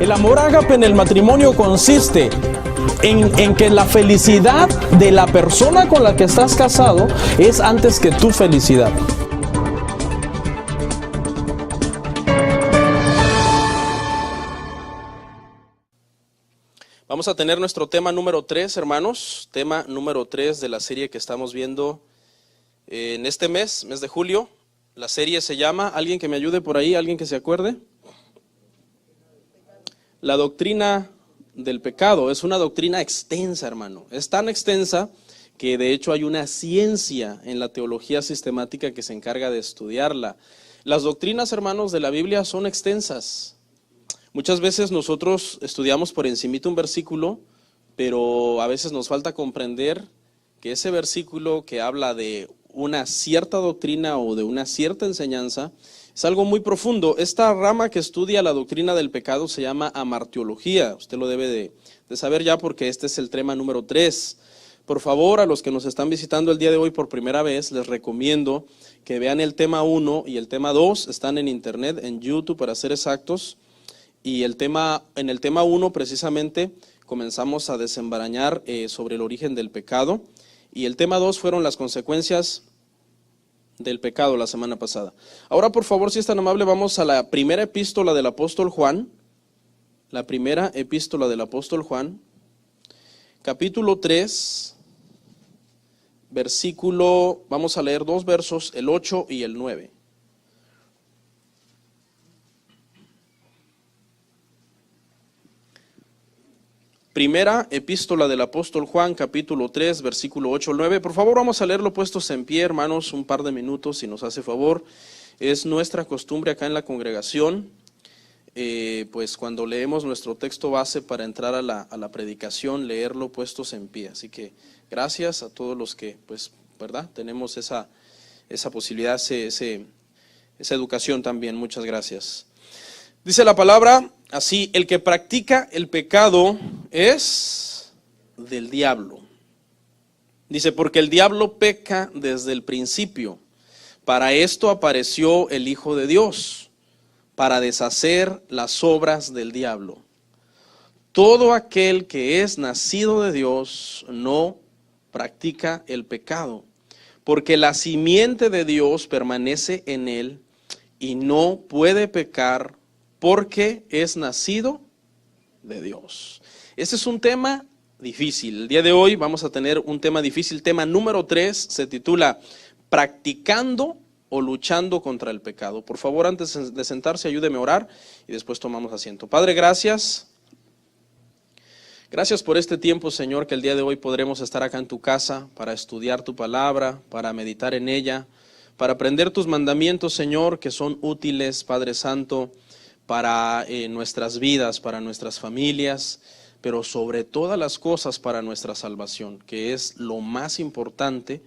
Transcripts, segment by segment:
El amor ágape en el matrimonio consiste en que la felicidad de la persona con la que estás casado es antes que tu felicidad. Vamos a tener nuestro tema número 3, hermanos. Tema número 3 de la serie que estamos viendo en este mes de julio. La serie se llama, ¿alguien que me ayude por ahí? ¿Alguien que se acuerde? La doctrina del pecado. Es una doctrina extensa, hermano. Es tan extensa que de hecho hay una ciencia en la teología sistemática que se encarga de estudiarla. Las doctrinas, hermanos, de la Biblia son extensas. Muchas veces nosotros estudiamos por encimita un versículo, pero a veces nos falta comprender que ese versículo que habla de una cierta doctrina o de una cierta enseñanza es algo muy profundo. Esta rama que estudia la doctrina del pecado se llama amartiología. Usted lo debe de saber ya porque este es el tema número 3. Por favor, a los que nos están visitando el día de hoy por primera vez, les recomiendo que vean el tema 1 y el tema 2. Están en internet, en YouTube para ser exactos. Y en el tema 1 precisamente comenzamos a desembarañar sobre el origen del pecado. Y el tema 2 fueron las consecuencias del pecado la semana pasada. Ahora, por favor, si es tan amable, vamos a la primera epístola del apóstol Juan. La primera epístola del apóstol Juan, capítulo 3, vamos a leer 2 versos, el 8 y el 9. Primera epístola del apóstol Juan, capítulo 3, versículo 8 al 9. Por favor, vamos a leerlo puestos en pie, hermanos, un par de minutos, si nos hace favor. Es nuestra costumbre acá en la congregación, pues cuando leemos nuestro texto base para entrar a la predicación, leerlo puestos en pie. Así que gracias a todos los que, pues, ¿verdad? Tenemos esa posibilidad, esa educación también. Muchas gracias. Dice la palabra así: el que practica el pecado es del diablo. Dice, porque el diablo peca desde el principio. Para esto apareció el Hijo de Dios, para deshacer las obras del diablo. Todo aquel que es nacido de Dios no practica el pecado, porque la simiente de Dios permanece en él y no puede pecar porque es nacido de Dios. Este es un tema difícil. El día de hoy vamos a tener un tema difícil. Tema número 3 se titula Practicando o luchando contra el pecado. Por favor, antes de sentarse, ayúdeme a orar y después tomamos asiento. Padre, gracias. Gracias por este tiempo, Señor, que el día de hoy podremos estar acá en tu casa para estudiar tu palabra, para meditar en ella, para aprender tus mandamientos, Señor, que son útiles, Padre Santo, para nuestras vidas, para nuestras familias, pero sobre todas las cosas para nuestra salvación, que es lo más importante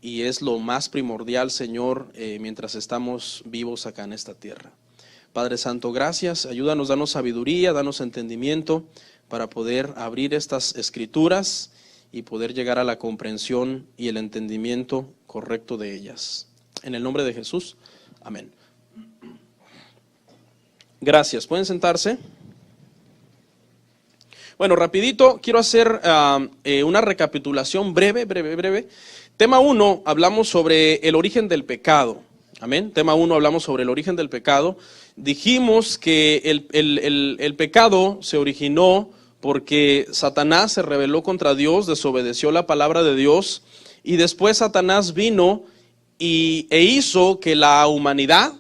y es lo más primordial, Señor, mientras estamos vivos acá en esta tierra. Padre Santo, gracias, ayúdanos, danos sabiduría, danos entendimiento para poder abrir estas escrituras y poder llegar a la comprensión y el entendimiento correcto de ellas. En el nombre de Jesús, amén. Gracias, ¿pueden sentarse? Bueno, rapidito, quiero hacer una recapitulación breve. Tema 1, hablamos sobre el origen del pecado. Amén. Tema 1, hablamos sobre el origen del pecado. Dijimos que el pecado se originó porque Satanás se rebeló contra Dios, desobedeció la palabra de Dios, y después Satanás vino e hizo que la humanidad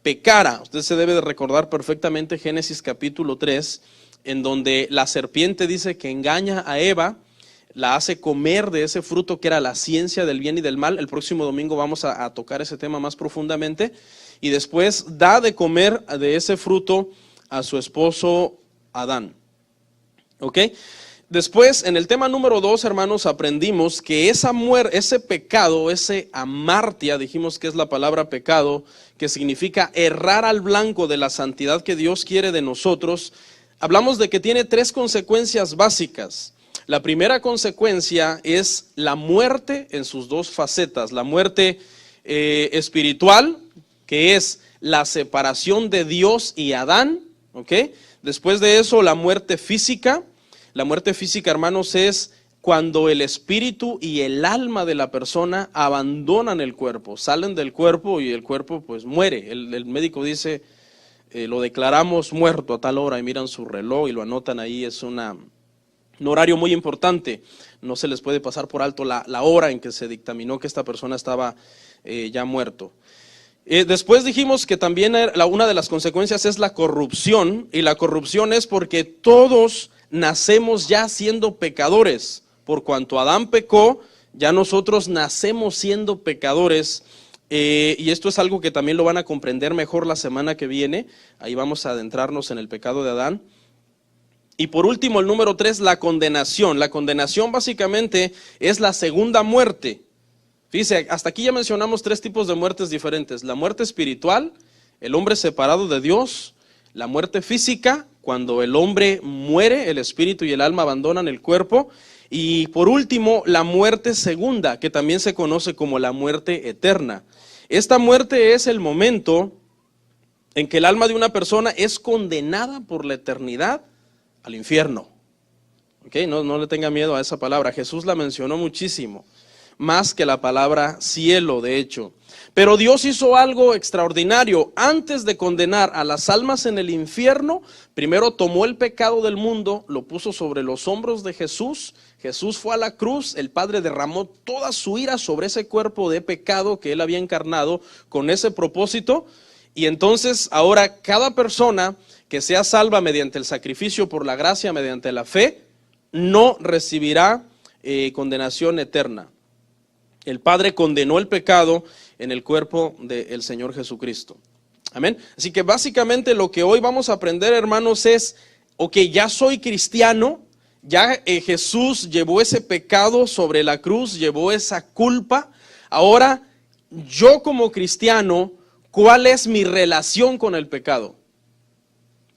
pecara. Usted se debe de recordar perfectamente Génesis capítulo 3, en donde la serpiente dice que engaña a Eva, la hace comer de ese fruto que era la ciencia del bien y del mal. El próximo domingo vamos a tocar ese tema más profundamente. Y después da de comer de ese fruto a su esposo Adán. ¿Ok? Después, en el tema número 2, hermanos, aprendimos que ese pecado, ese amartia, dijimos que es la palabra pecado, que significa errar al blanco de la santidad que Dios quiere de nosotros. Hablamos de que tiene 3 consecuencias básicas. La primera consecuencia es la muerte en sus 2 facetas. La muerte espiritual, que es la separación de Dios y Adán, ¿ok? Después de eso, la muerte física. La muerte física, hermanos, es cuando el espíritu y el alma de la persona abandonan el cuerpo, salen del cuerpo y el cuerpo pues muere. El médico dice, lo declaramos muerto a tal hora, y miran su reloj y lo anotan ahí. Es un horario muy importante. No se les puede pasar por alto la hora en que se dictaminó que esta persona estaba ya muerto. Después dijimos que también una de las consecuencias es la corrupción, y la corrupción es porque todos nacemos ya siendo pecadores. Por cuanto Adán pecó, ya nosotros nacemos siendo pecadores, y esto es algo que también lo van a comprender mejor la semana que viene. Ahí vamos a adentrarnos en el pecado de Adán. Y por último, el número 3, la condenación. La condenación básicamente es la segunda muerte. Fíjese, hasta aquí ya mencionamos 3 tipos de muertes diferentes: la muerte espiritual, el hombre separado de Dios; la muerte física, cuando el hombre muere, el espíritu y el alma abandonan el cuerpo; y por último, la muerte segunda, que también se conoce como la muerte eterna. Esta muerte es el momento en que el alma de una persona es condenada por la eternidad al infierno. ¿Okay? No le tenga miedo a esa palabra, Jesús la mencionó muchísimo, más que la palabra cielo, de hecho. Pero Dios hizo algo extraordinario. Antes de condenar a las almas en el infierno, primero tomó el pecado del mundo, lo puso sobre los hombros de Jesús. Jesús fue a la cruz, el Padre derramó toda su ira sobre ese cuerpo de pecado que Él había encarnado con ese propósito. Y entonces ahora cada persona que sea salva mediante el sacrificio por la gracia, mediante la fe, no recibirá condenación eterna. El Padre condenó el pecado en el cuerpo del Señor Jesucristo. Amén. Así que básicamente lo que hoy vamos a aprender, hermanos, es, ok, ya soy cristiano, ya Jesús llevó ese pecado sobre la cruz, llevó esa culpa. Ahora, yo como cristiano, ¿cuál es mi relación con el pecado?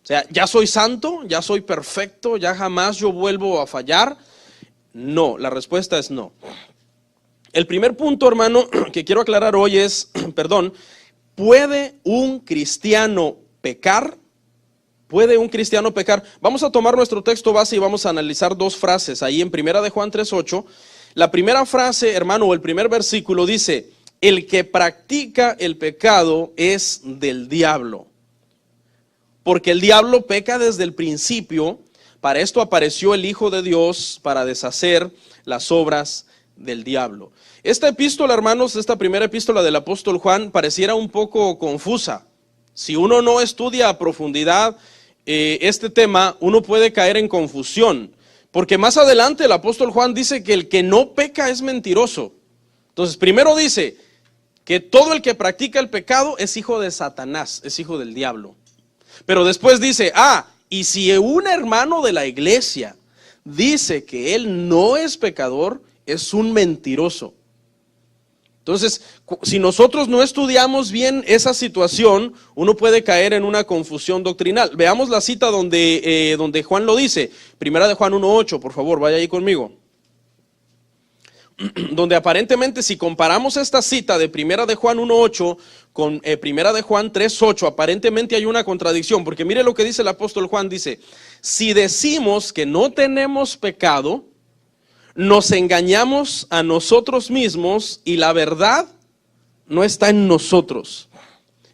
O sea, ¿ya soy santo? ¿Ya soy perfecto? ¿Ya jamás yo vuelvo a fallar? No, la respuesta es no. El primer punto, hermano, que quiero aclarar hoy es, ¿puede un cristiano pecar? ¿Puede un cristiano pecar? Vamos a tomar nuestro texto base y vamos a analizar 2 frases. Ahí en 1 de Juan 3:8, la primera frase, hermano, o el primer versículo dice, el que practica el pecado es del diablo. Porque el diablo peca desde el principio. Para esto apareció el Hijo de Dios, para deshacer las obras del diablo. Esta epístola, hermanos, esta primera epístola del apóstol Juan pareciera un poco confusa. Si uno no estudia a profundidad este tema, uno puede caer en confusión, porque más adelante el apóstol Juan dice que el que no peca es mentiroso. Entonces, primero dice que todo el que practica el pecado es hijo de Satanás, es hijo del diablo. Pero después dice, y si un hermano de la iglesia dice que él no es pecador, es un mentiroso. Entonces, si nosotros no estudiamos bien esa situación, uno puede caer en una confusión doctrinal. Veamos la cita donde Juan lo dice. 1 de Juan 1:8, por favor, vaya ahí conmigo. Donde aparentemente, si comparamos esta cita de 1 de Juan 1:8 con 1 de Juan 3:8, aparentemente hay una contradicción, porque mire lo que dice el apóstol Juan, dice, si decimos que no tenemos pecado, nos engañamos a nosotros mismos y la verdad no está en nosotros.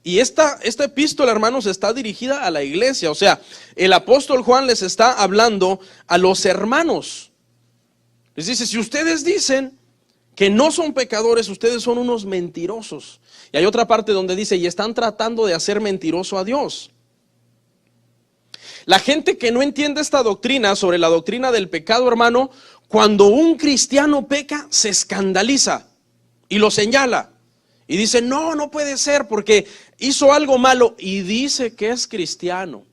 Y esta epístola, hermanos, está dirigida a la iglesia. O sea, el apóstol Juan les está hablando a los hermanos. Les dice, si ustedes dicen que no son pecadores, ustedes son unos mentirosos. Y hay otra parte donde dice, y están tratando de hacer mentiroso a Dios. La gente que no entiende esta doctrina, sobre la doctrina del pecado, hermano, cuando un cristiano peca, se escandaliza y lo señala. Y dice, no puede ser porque hizo algo malo, y dice que es cristiano.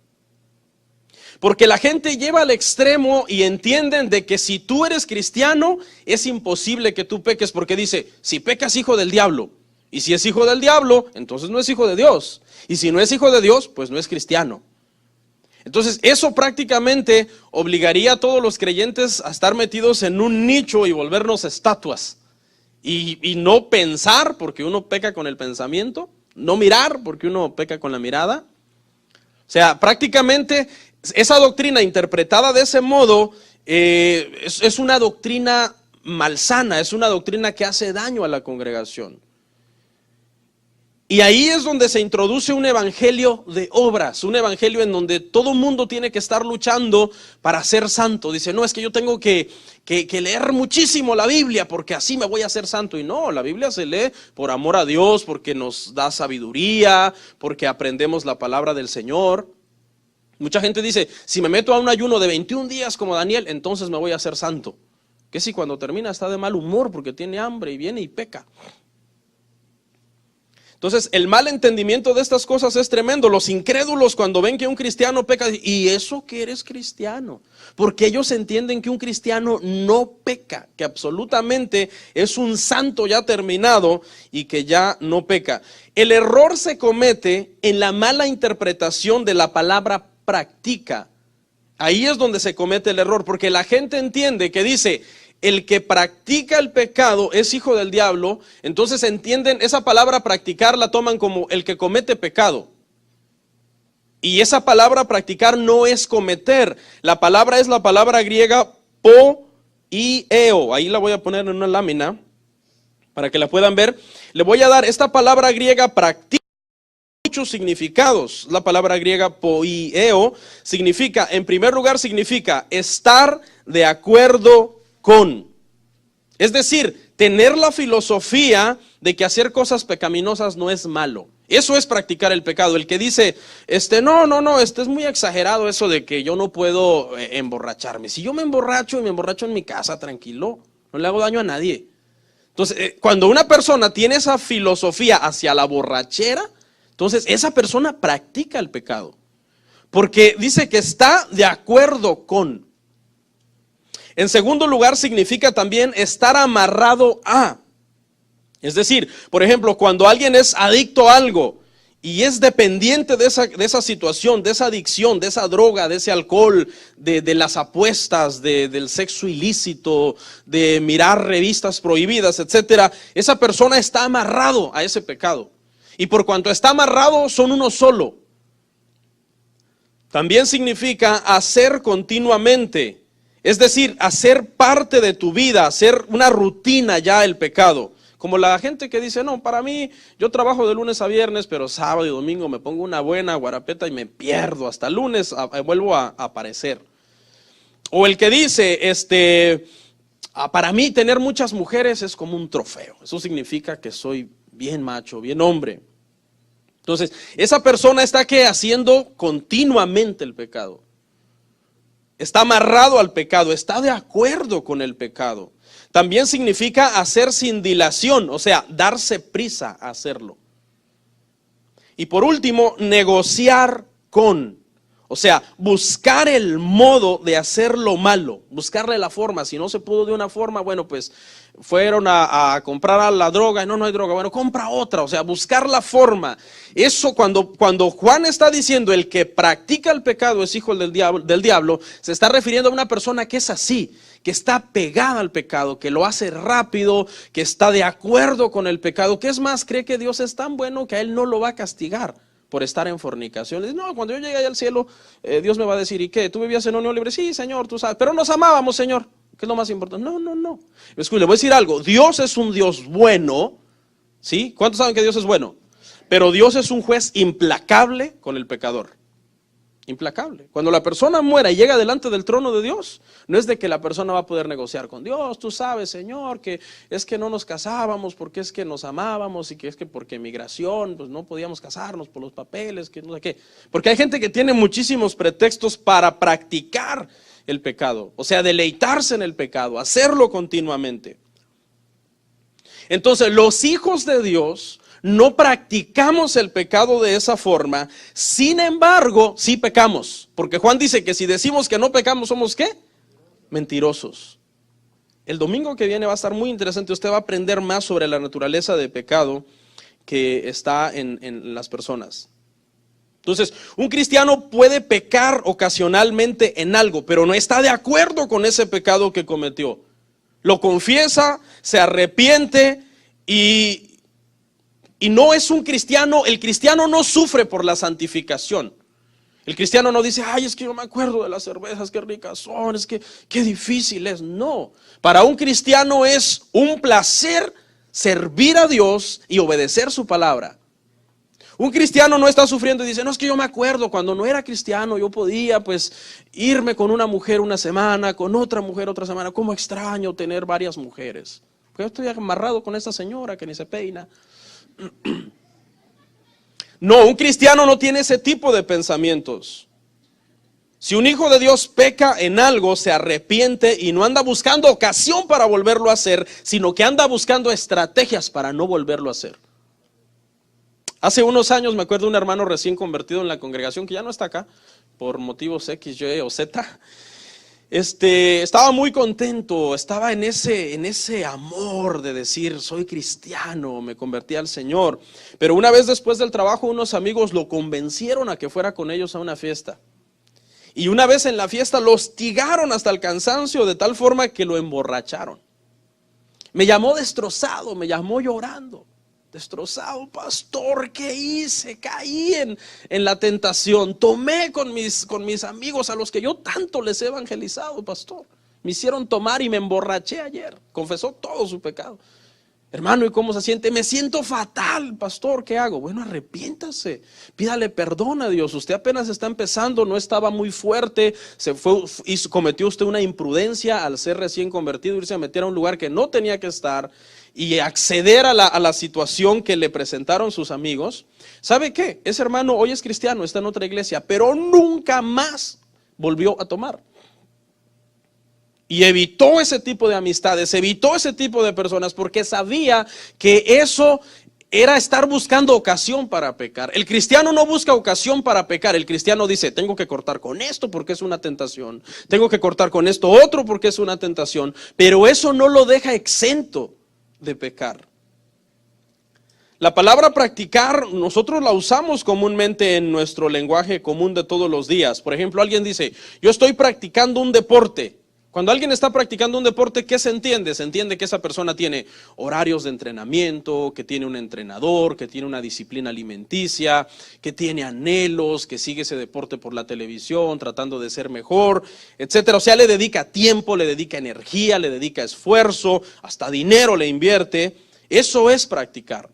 Porque la gente lleva al extremo y entienden de que si tú eres cristiano, es imposible que tú peques, porque dice, si pecas, hijo del diablo. Y si es hijo del diablo, entonces no es hijo de Dios. Y si no es hijo de Dios, pues no es cristiano. Entonces eso prácticamente obligaría a todos los creyentes a estar metidos en un nicho y volvernos estatuas. Y no pensar, porque uno peca con el pensamiento. No mirar, porque uno peca con la mirada. O sea, prácticamente Esa doctrina interpretada de ese modo es una doctrina malsana, es una doctrina que hace daño a la congregación. Y ahí es donde se introduce un evangelio de obras, un evangelio en donde todo mundo tiene que estar luchando para ser santo. Dice, no, es que yo tengo que leer muchísimo la Biblia porque así me voy a hacer santo. Y no, la Biblia se lee por amor a Dios, porque nos da sabiduría, porque aprendemos la palabra del Señor. Mucha gente dice, si me meto a un ayuno de 21 días como Daniel, entonces me voy a hacer santo. Que si cuando termina está de mal humor porque tiene hambre y viene y peca. Entonces, el mal entendimiento de estas cosas es tremendo. Los incrédulos cuando ven que un cristiano peca, ¿y eso que eres cristiano? Porque ellos entienden que un cristiano no peca, que absolutamente es un santo ya terminado y que ya no peca. El error se comete en la mala interpretación de la palabra practica. Ahí es donde se comete el error, porque la gente entiende que dice, el que practica el pecado es hijo del diablo. Entonces entienden, esa palabra practicar la toman como el que comete pecado. Y esa palabra practicar no es cometer. La palabra es la palabra griega poieo. Ahí la voy a poner en una lámina para que la puedan ver. Le voy a dar esta palabra griega practica. Muchos significados. La palabra griega poieo significa, en primer lugar, significa estar de acuerdo con. Es decir, tener la filosofía de que hacer cosas pecaminosas no es malo. Eso es practicar el pecado. El que dice, no, es muy exagerado eso de que yo no puedo emborracharme. Si yo me emborracho y me emborracho en mi casa, tranquilo, no le hago daño a nadie. Entonces, cuando una persona tiene esa filosofía hacia la borrachera, entonces esa persona practica el pecado. Porque dice que está de acuerdo con. En segundo lugar, significa también estar amarrado a. Es decir, por ejemplo, cuando alguien es adicto a algo y es dependiente de esa situación, de esa adicción, de esa droga, de ese alcohol, de las apuestas, del sexo ilícito, de mirar revistas prohibidas, etcétera, esa persona está amarrado a ese pecado. Y por cuanto está amarrado, son uno solo. También significa hacer continuamente. Es decir, hacer parte de tu vida, hacer una rutina ya el pecado. Como la gente que dice, no, para mí, yo trabajo de lunes a viernes, pero sábado y domingo me pongo una buena guarapeta y me pierdo. Hasta el lunes vuelvo a aparecer. O el que dice, para mí tener muchas mujeres es como un trofeo. Eso significa que soy bien macho, bien hombre. Entonces, esa persona está haciendo continuamente el pecado. Está amarrado al pecado, está de acuerdo con el pecado. También significa hacer sin dilación, o sea, darse prisa a hacerlo. Y por último, negociar con, o sea, buscar el modo de hacer lo malo, buscarle la forma. Si no se pudo de una forma, bueno, pues fueron a comprar la droga, no hay droga, bueno, compra otra, o sea, buscar la forma. Eso cuando Juan está diciendo el que practica el pecado es hijo del diablo, se está refiriendo a una persona que es así, que está pegada al pecado, que lo hace rápido, que está de acuerdo con el pecado, que es más, cree que Dios es tan bueno que a él no lo va a castigar por estar en fornicación. Le dice, no, cuando yo llegue allá al cielo, Dios me va a decir, ¿y qué? ¿Tú vivías en unión libre? Sí, Señor, tú sabes, pero nos amábamos, Señor. ¿Qué es lo más importante? No. Escuche, le voy a decir algo. Dios es un Dios bueno, ¿sí? ¿Cuántos saben que Dios es bueno? Pero Dios es un juez implacable con el pecador. Implacable. Cuando la persona muera y llega delante del trono de Dios, no es de que la persona va a poder negociar con Dios. Tú sabes, Señor, que es que no nos casábamos porque es que nos amábamos y que es que porque migración, pues no podíamos casarnos por los papeles, que no sé qué. Porque hay gente que tiene muchísimos pretextos para practicar el pecado, o sea, deleitarse en el pecado, hacerlo continuamente. Entonces, los hijos de Dios no practicamos el pecado de esa forma, sin embargo, sí pecamos, porque Juan dice que si decimos que no pecamos, ¿somos qué? Mentirosos. El domingo que viene va a estar muy interesante, usted va a aprender más sobre la naturaleza de pecado que está en las personas. Entonces, un cristiano puede pecar ocasionalmente en algo, pero no está de acuerdo con ese pecado que cometió. Lo confiesa, se arrepiente y no es un cristiano. El cristiano no sufre por la santificación. El cristiano no dice, ay, es que yo me acuerdo de las cervezas, qué ricas son, es que qué difícil es. No, para un cristiano es un placer servir a Dios y obedecer su palabra. Un cristiano no está sufriendo y dice, no, es que yo me acuerdo cuando no era cristiano, yo podía pues irme con una mujer una semana, con otra mujer otra semana. Cómo extraño tener varias mujeres. Porque yo estoy amarrado con esa señora que ni se peina. No, un cristiano no tiene ese tipo de pensamientos. Si un hijo de Dios peca en algo, se arrepiente y no anda buscando ocasión para volverlo a hacer, sino que anda buscando estrategias para no volverlo a hacer. Hace unos años me acuerdo de un hermano recién convertido en la congregación, que ya no está acá, por motivos X, Y o Z. Estaba muy contento, estaba en ese amor de decir, soy cristiano, me convertí al Señor. Pero una vez después del trabajo, unos amigos lo convencieron a que fuera con ellos a una fiesta. Y una vez en la fiesta lo hostigaron hasta el cansancio de tal forma que lo emborracharon. Me llamó destrozado, me llamó llorando. Destrozado, pastor, ¿qué hice? Caí en la tentación. Tomé con mis amigos a los que yo tanto les he evangelizado, pastor. Me hicieron tomar y me emborraché ayer. Confesó todo su pecado. Hermano, ¿y cómo se siente? Me siento fatal, pastor, ¿qué hago? Bueno, arrepiéntase, pídale perdón a Dios. Usted apenas está empezando, no estaba muy fuerte, cometió usted una imprudencia al ser recién convertido, irse a meter a un lugar que no tenía que estar y acceder a la situación que le presentaron sus amigos. ¿Sabe qué? Ese hermano hoy es cristiano, está en otra iglesia, pero nunca más volvió a tomar. Y evitó ese tipo de amistades, evitó ese tipo de personas, porque sabía que eso era estar buscando ocasión para pecar. El cristiano no busca ocasión para pecar. El cristiano dice, tengo que cortar con esto porque es una tentación. Tengo que cortar con esto otro porque es una tentación. Pero eso no lo deja exento de pecar. La palabra practicar nosotros la usamos comúnmente en nuestro lenguaje común de todos los días. Por ejemplo, alguien dice, yo estoy practicando un deporte. Cuando alguien está practicando un deporte, ¿qué se entiende? Se entiende que esa persona tiene horarios de entrenamiento, que tiene un entrenador, que tiene una disciplina alimenticia, que tiene anhelos, que sigue ese deporte por la televisión, tratando de ser mejor, etcétera. O sea, le dedica tiempo, le dedica energía, le dedica esfuerzo, hasta dinero le invierte. Eso es practicar.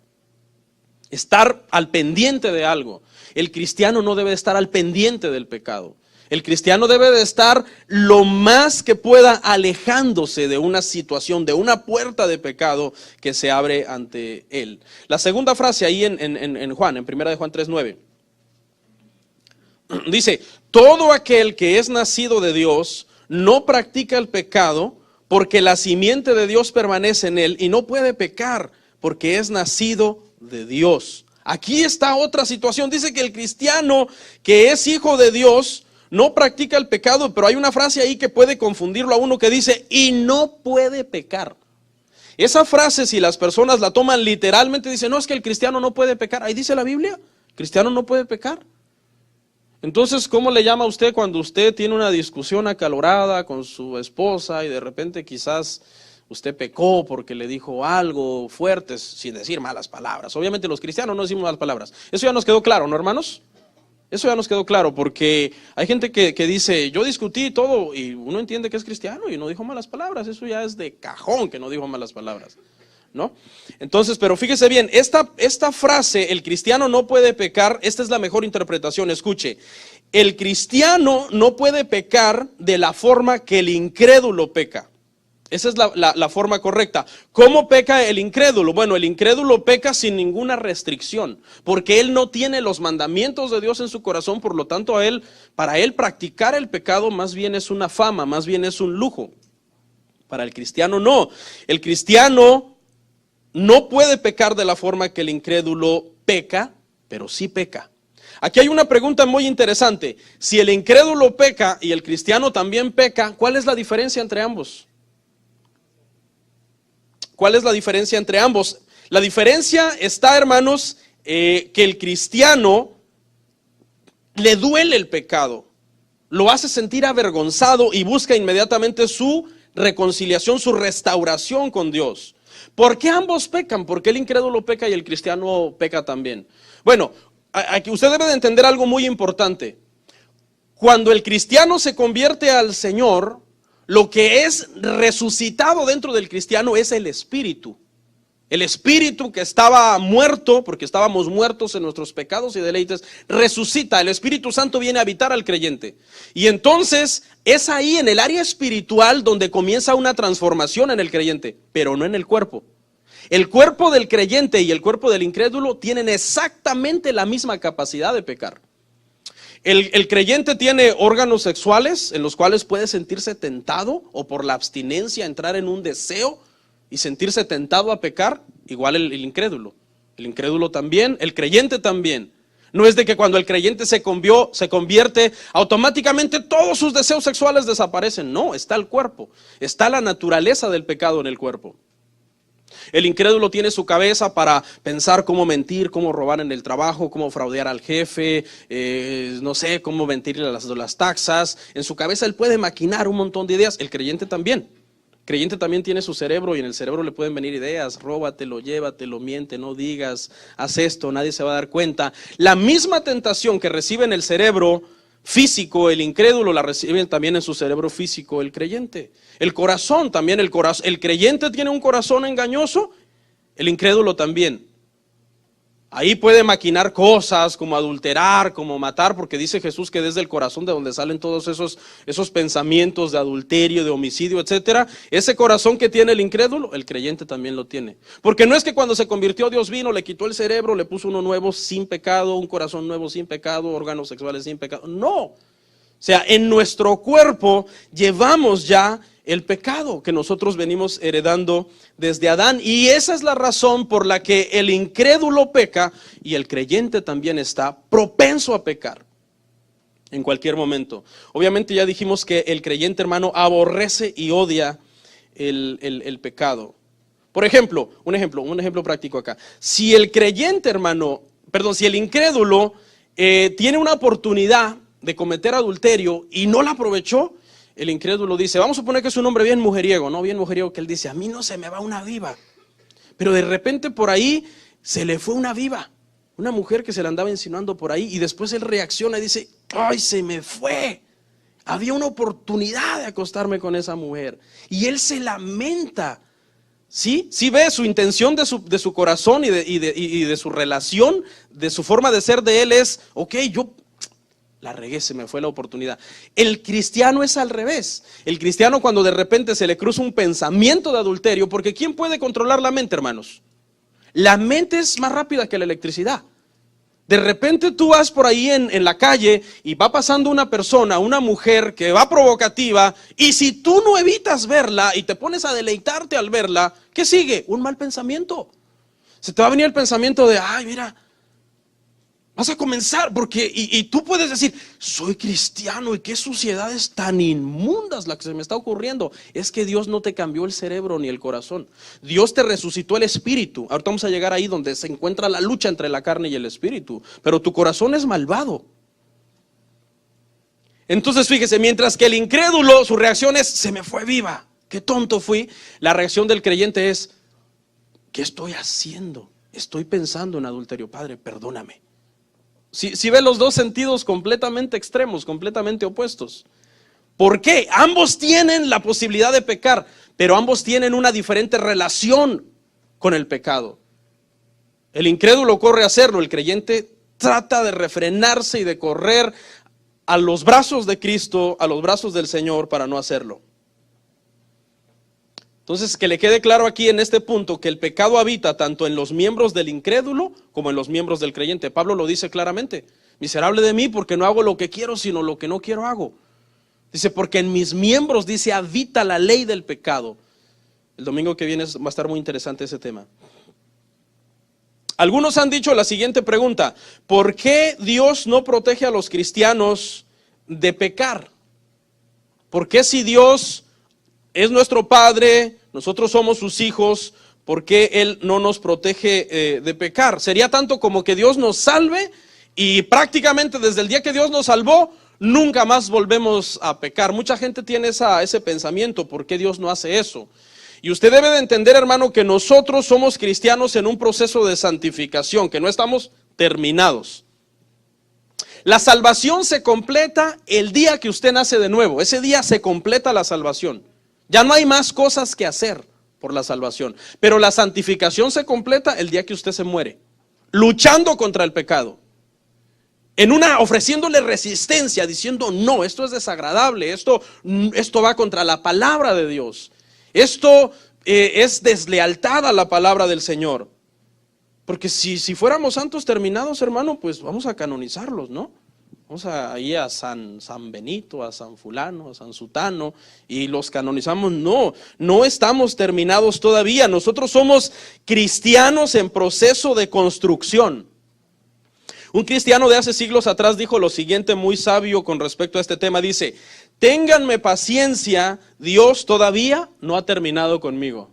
Estar al pendiente de algo. El cristiano no debe estar al pendiente del pecado. El cristiano debe de estar lo más que pueda alejándose de una situación, de una puerta de pecado que se abre ante él. La segunda frase ahí en Juan, en 1 de Juan 3:9. Dice, todo aquel que es nacido de Dios no practica el pecado porque la simiente de Dios permanece en él y no puede pecar porque es nacido de Dios. Aquí está otra situación. Dice que el cristiano que es hijo de Dios no practica el pecado, pero hay una frase ahí que puede confundirlo a uno que dice, y no puede pecar. Esa frase, si las personas la toman literalmente, dicen, no, es que el cristiano no puede pecar. Ahí dice la Biblia, el cristiano no puede pecar. Entonces, ¿cómo le llama a usted cuando usted tiene una discusión acalorada con su esposa y de repente quizás usted pecó porque le dijo algo fuerte sin decir malas palabras? Obviamente los cristianos no decimos malas palabras. Eso ya nos quedó claro, ¿no, hermanos? Eso ya nos quedó claro, porque hay gente que dice, yo discutí todo, y uno entiende que es cristiano y no dijo malas palabras. Eso ya es de cajón que no dijo malas palabras, ¿no? Entonces, pero fíjese bien, esta frase, el cristiano no puede pecar, esta es la mejor interpretación. Escuche, el cristiano no puede pecar de la forma que el incrédulo peca. Esa es la forma correcta. ¿Cómo peca el incrédulo? Bueno, el incrédulo peca sin ninguna restricción, porque él no tiene los mandamientos de Dios en su corazón, por lo tanto para él practicar el pecado más bien es una fama, más bien es un lujo. Para el cristiano no. El cristiano no puede pecar de la forma que el incrédulo peca, pero sí peca. Aquí hay una pregunta muy interesante. Si el incrédulo peca y el cristiano también peca, ¿cuál es la diferencia entre ambos? ¿Cuál es la diferencia entre ambos? La diferencia está, hermanos, que el cristiano le duele el pecado, lo hace sentir avergonzado y busca inmediatamente su reconciliación, su restauración con Dios. ¿Por qué ambos pecan? ¿Por qué el incrédulo peca y el cristiano peca también? Bueno, aquí usted debe de entender algo muy importante. Cuando el cristiano se convierte al Señor, lo que es resucitado dentro del cristiano es el espíritu. El espíritu que estaba muerto, porque estábamos muertos en nuestros pecados y deleites, resucita. El Espíritu Santo viene a habitar al creyente. Y entonces es ahí en el área espiritual donde comienza una transformación en el creyente, pero no en el cuerpo. El cuerpo del creyente y el cuerpo del incrédulo tienen exactamente la misma capacidad de pecar. El creyente tiene órganos sexuales en los cuales puede sentirse tentado o por la abstinencia entrar en un deseo y sentirse tentado a pecar, igual el incrédulo. El incrédulo también, el creyente también. No es de que cuando el creyente se convierte, automáticamente todos sus deseos sexuales desaparecen. No, está el cuerpo, está la naturaleza del pecado en el cuerpo. El incrédulo tiene su cabeza para pensar cómo mentir, cómo robar en el trabajo, cómo fraudear al jefe, no sé, cómo mentirle las taxas. En su cabeza él puede maquinar un montón de ideas. El creyente también. El creyente también tiene su cerebro y en el cerebro le pueden venir ideas. Róbatelo, llévatelo, miente, no digas, haz esto, nadie se va a dar cuenta. La misma tentación que recibe en el cerebro físico el incrédulo la recibe también en su cerebro físico el creyente. El corazón también, el creyente tiene un corazón engañoso, el incrédulo también. Ahí puede maquinar cosas como adulterar, como matar, porque dice Jesús que desde el corazón de donde salen todos esos pensamientos de adulterio, de homicidio, etcétera. Ese corazón que tiene el incrédulo, el creyente también lo tiene. Porque no es que cuando se convirtió Dios vino, le quitó el cerebro, le puso uno nuevo sin pecado, un corazón nuevo sin pecado, órganos sexuales sin pecado. No. O sea, en nuestro cuerpo llevamos ya el pecado que nosotros venimos heredando desde Adán, y esa es la razón por la que el incrédulo peca y el creyente también está propenso a pecar en cualquier momento. Obviamente ya dijimos que el creyente, hermano, aborrece y odia el pecado. Por ejemplo, un ejemplo práctico acá. Si el creyente, hermano, si el incrédulo tiene una oportunidad de cometer adulterio y no la aprovechó, el incrédulo dice, vamos a suponer que es un hombre bien mujeriego, ¿no? Bien mujeriego, que él dice, a mí no se me va una viva. Pero de repente por ahí se le fue una viva, una mujer que se le andaba insinuando por ahí, y después él reacciona y dice, ¡ay, se me fue! Había una oportunidad de acostarme con esa mujer. Y él se lamenta. ¿Sí? Sí ve su intención de su corazón y de su relación, de su forma de ser de él es, ok, yo la regué, se me fue la oportunidad. El cristiano es al revés. El cristiano, cuando de repente se le cruza un pensamiento de adulterio, porque ¿quién puede controlar la mente, hermanos? La mente es más rápida que la electricidad. De repente tú vas por ahí en la calle y va pasando una persona, una mujer que va provocativa, y si tú no evitas verla y te pones a deleitarte al verla, ¿qué sigue? Un mal pensamiento. Se te va a venir el pensamiento de, ay, mira, vas a comenzar, porque, y tú puedes decir, soy cristiano y qué suciedades tan inmundas la que se me está ocurriendo. Es que Dios no te cambió el cerebro ni el corazón. Dios te resucitó el espíritu. Ahorita vamos a llegar ahí donde se encuentra la lucha entre la carne y el espíritu. Pero tu corazón es malvado. Entonces fíjese, mientras que el incrédulo, su reacción es, se me fue viva, qué tonto fui. La reacción del creyente es, ¿qué estoy haciendo? Estoy pensando en adulterio. Padre, perdóname. Si ve los dos sentidos completamente extremos, completamente opuestos. ¿Por qué? Ambos tienen la posibilidad de pecar, pero ambos tienen una diferente relación con el pecado. El incrédulo corre a hacerlo, el creyente trata de refrenarse y de correr a los brazos de Cristo, a los brazos del Señor, para no hacerlo. Entonces, que le quede claro aquí en este punto que el pecado habita tanto en los miembros del incrédulo como en los miembros del creyente. Pablo lo dice claramente, miserable de mí porque no hago lo que quiero, sino lo que no quiero hago. Dice, porque en mis miembros, dice, habita la ley del pecado. El domingo que viene va a estar muy interesante ese tema. Algunos han dicho la siguiente pregunta, ¿por qué Dios no protege a los cristianos de pecar? ¿Por qué si Dios es nuestro Padre, nosotros somos sus hijos, por qué Él no nos protege de pecar? Sería tanto como que Dios nos salve y prácticamente desde el día que Dios nos salvó, nunca más volvemos a pecar. Mucha gente tiene ese pensamiento, ¿por qué Dios no hace eso? Y usted debe de entender, hermano, que nosotros somos cristianos en un proceso de santificación, que no estamos terminados. La salvación se completa el día que usted nace de nuevo. Ese día se completa la salvación. Ya no hay más cosas que hacer por la salvación. Pero la santificación se completa el día que usted se muere, luchando contra el pecado. Ofreciéndole resistencia, diciendo, no, esto es desagradable, esto va contra la palabra de Dios. Esto es deslealtad a la palabra del Señor. Porque si fuéramos santos terminados, hermano, pues vamos a canonizarlos, ¿no? Vamos ir a San Benito, a San Fulano, a San Sutano, y los canonizamos. No estamos terminados todavía. Nosotros somos cristianos en proceso de construcción. Un cristiano de hace siglos atrás dijo lo siguiente, muy sabio con respecto a este tema. Dice, ténganme paciencia, Dios todavía no ha terminado conmigo.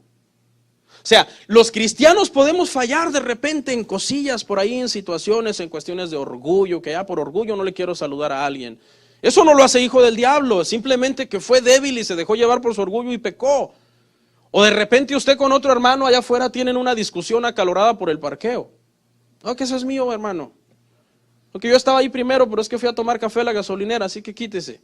O sea, los cristianos podemos fallar de repente en cosillas por ahí, en situaciones, en cuestiones de orgullo, que ya por orgullo no le quiero saludar a alguien. Eso no lo hace hijo del diablo, simplemente que fue débil y se dejó llevar por su orgullo y pecó. O de repente usted con otro hermano allá afuera tienen una discusión acalorada por el parqueo. No, que eso es mío, hermano. Porque yo estaba ahí primero, pero es que fui a tomar café a la gasolinera, así que quítese.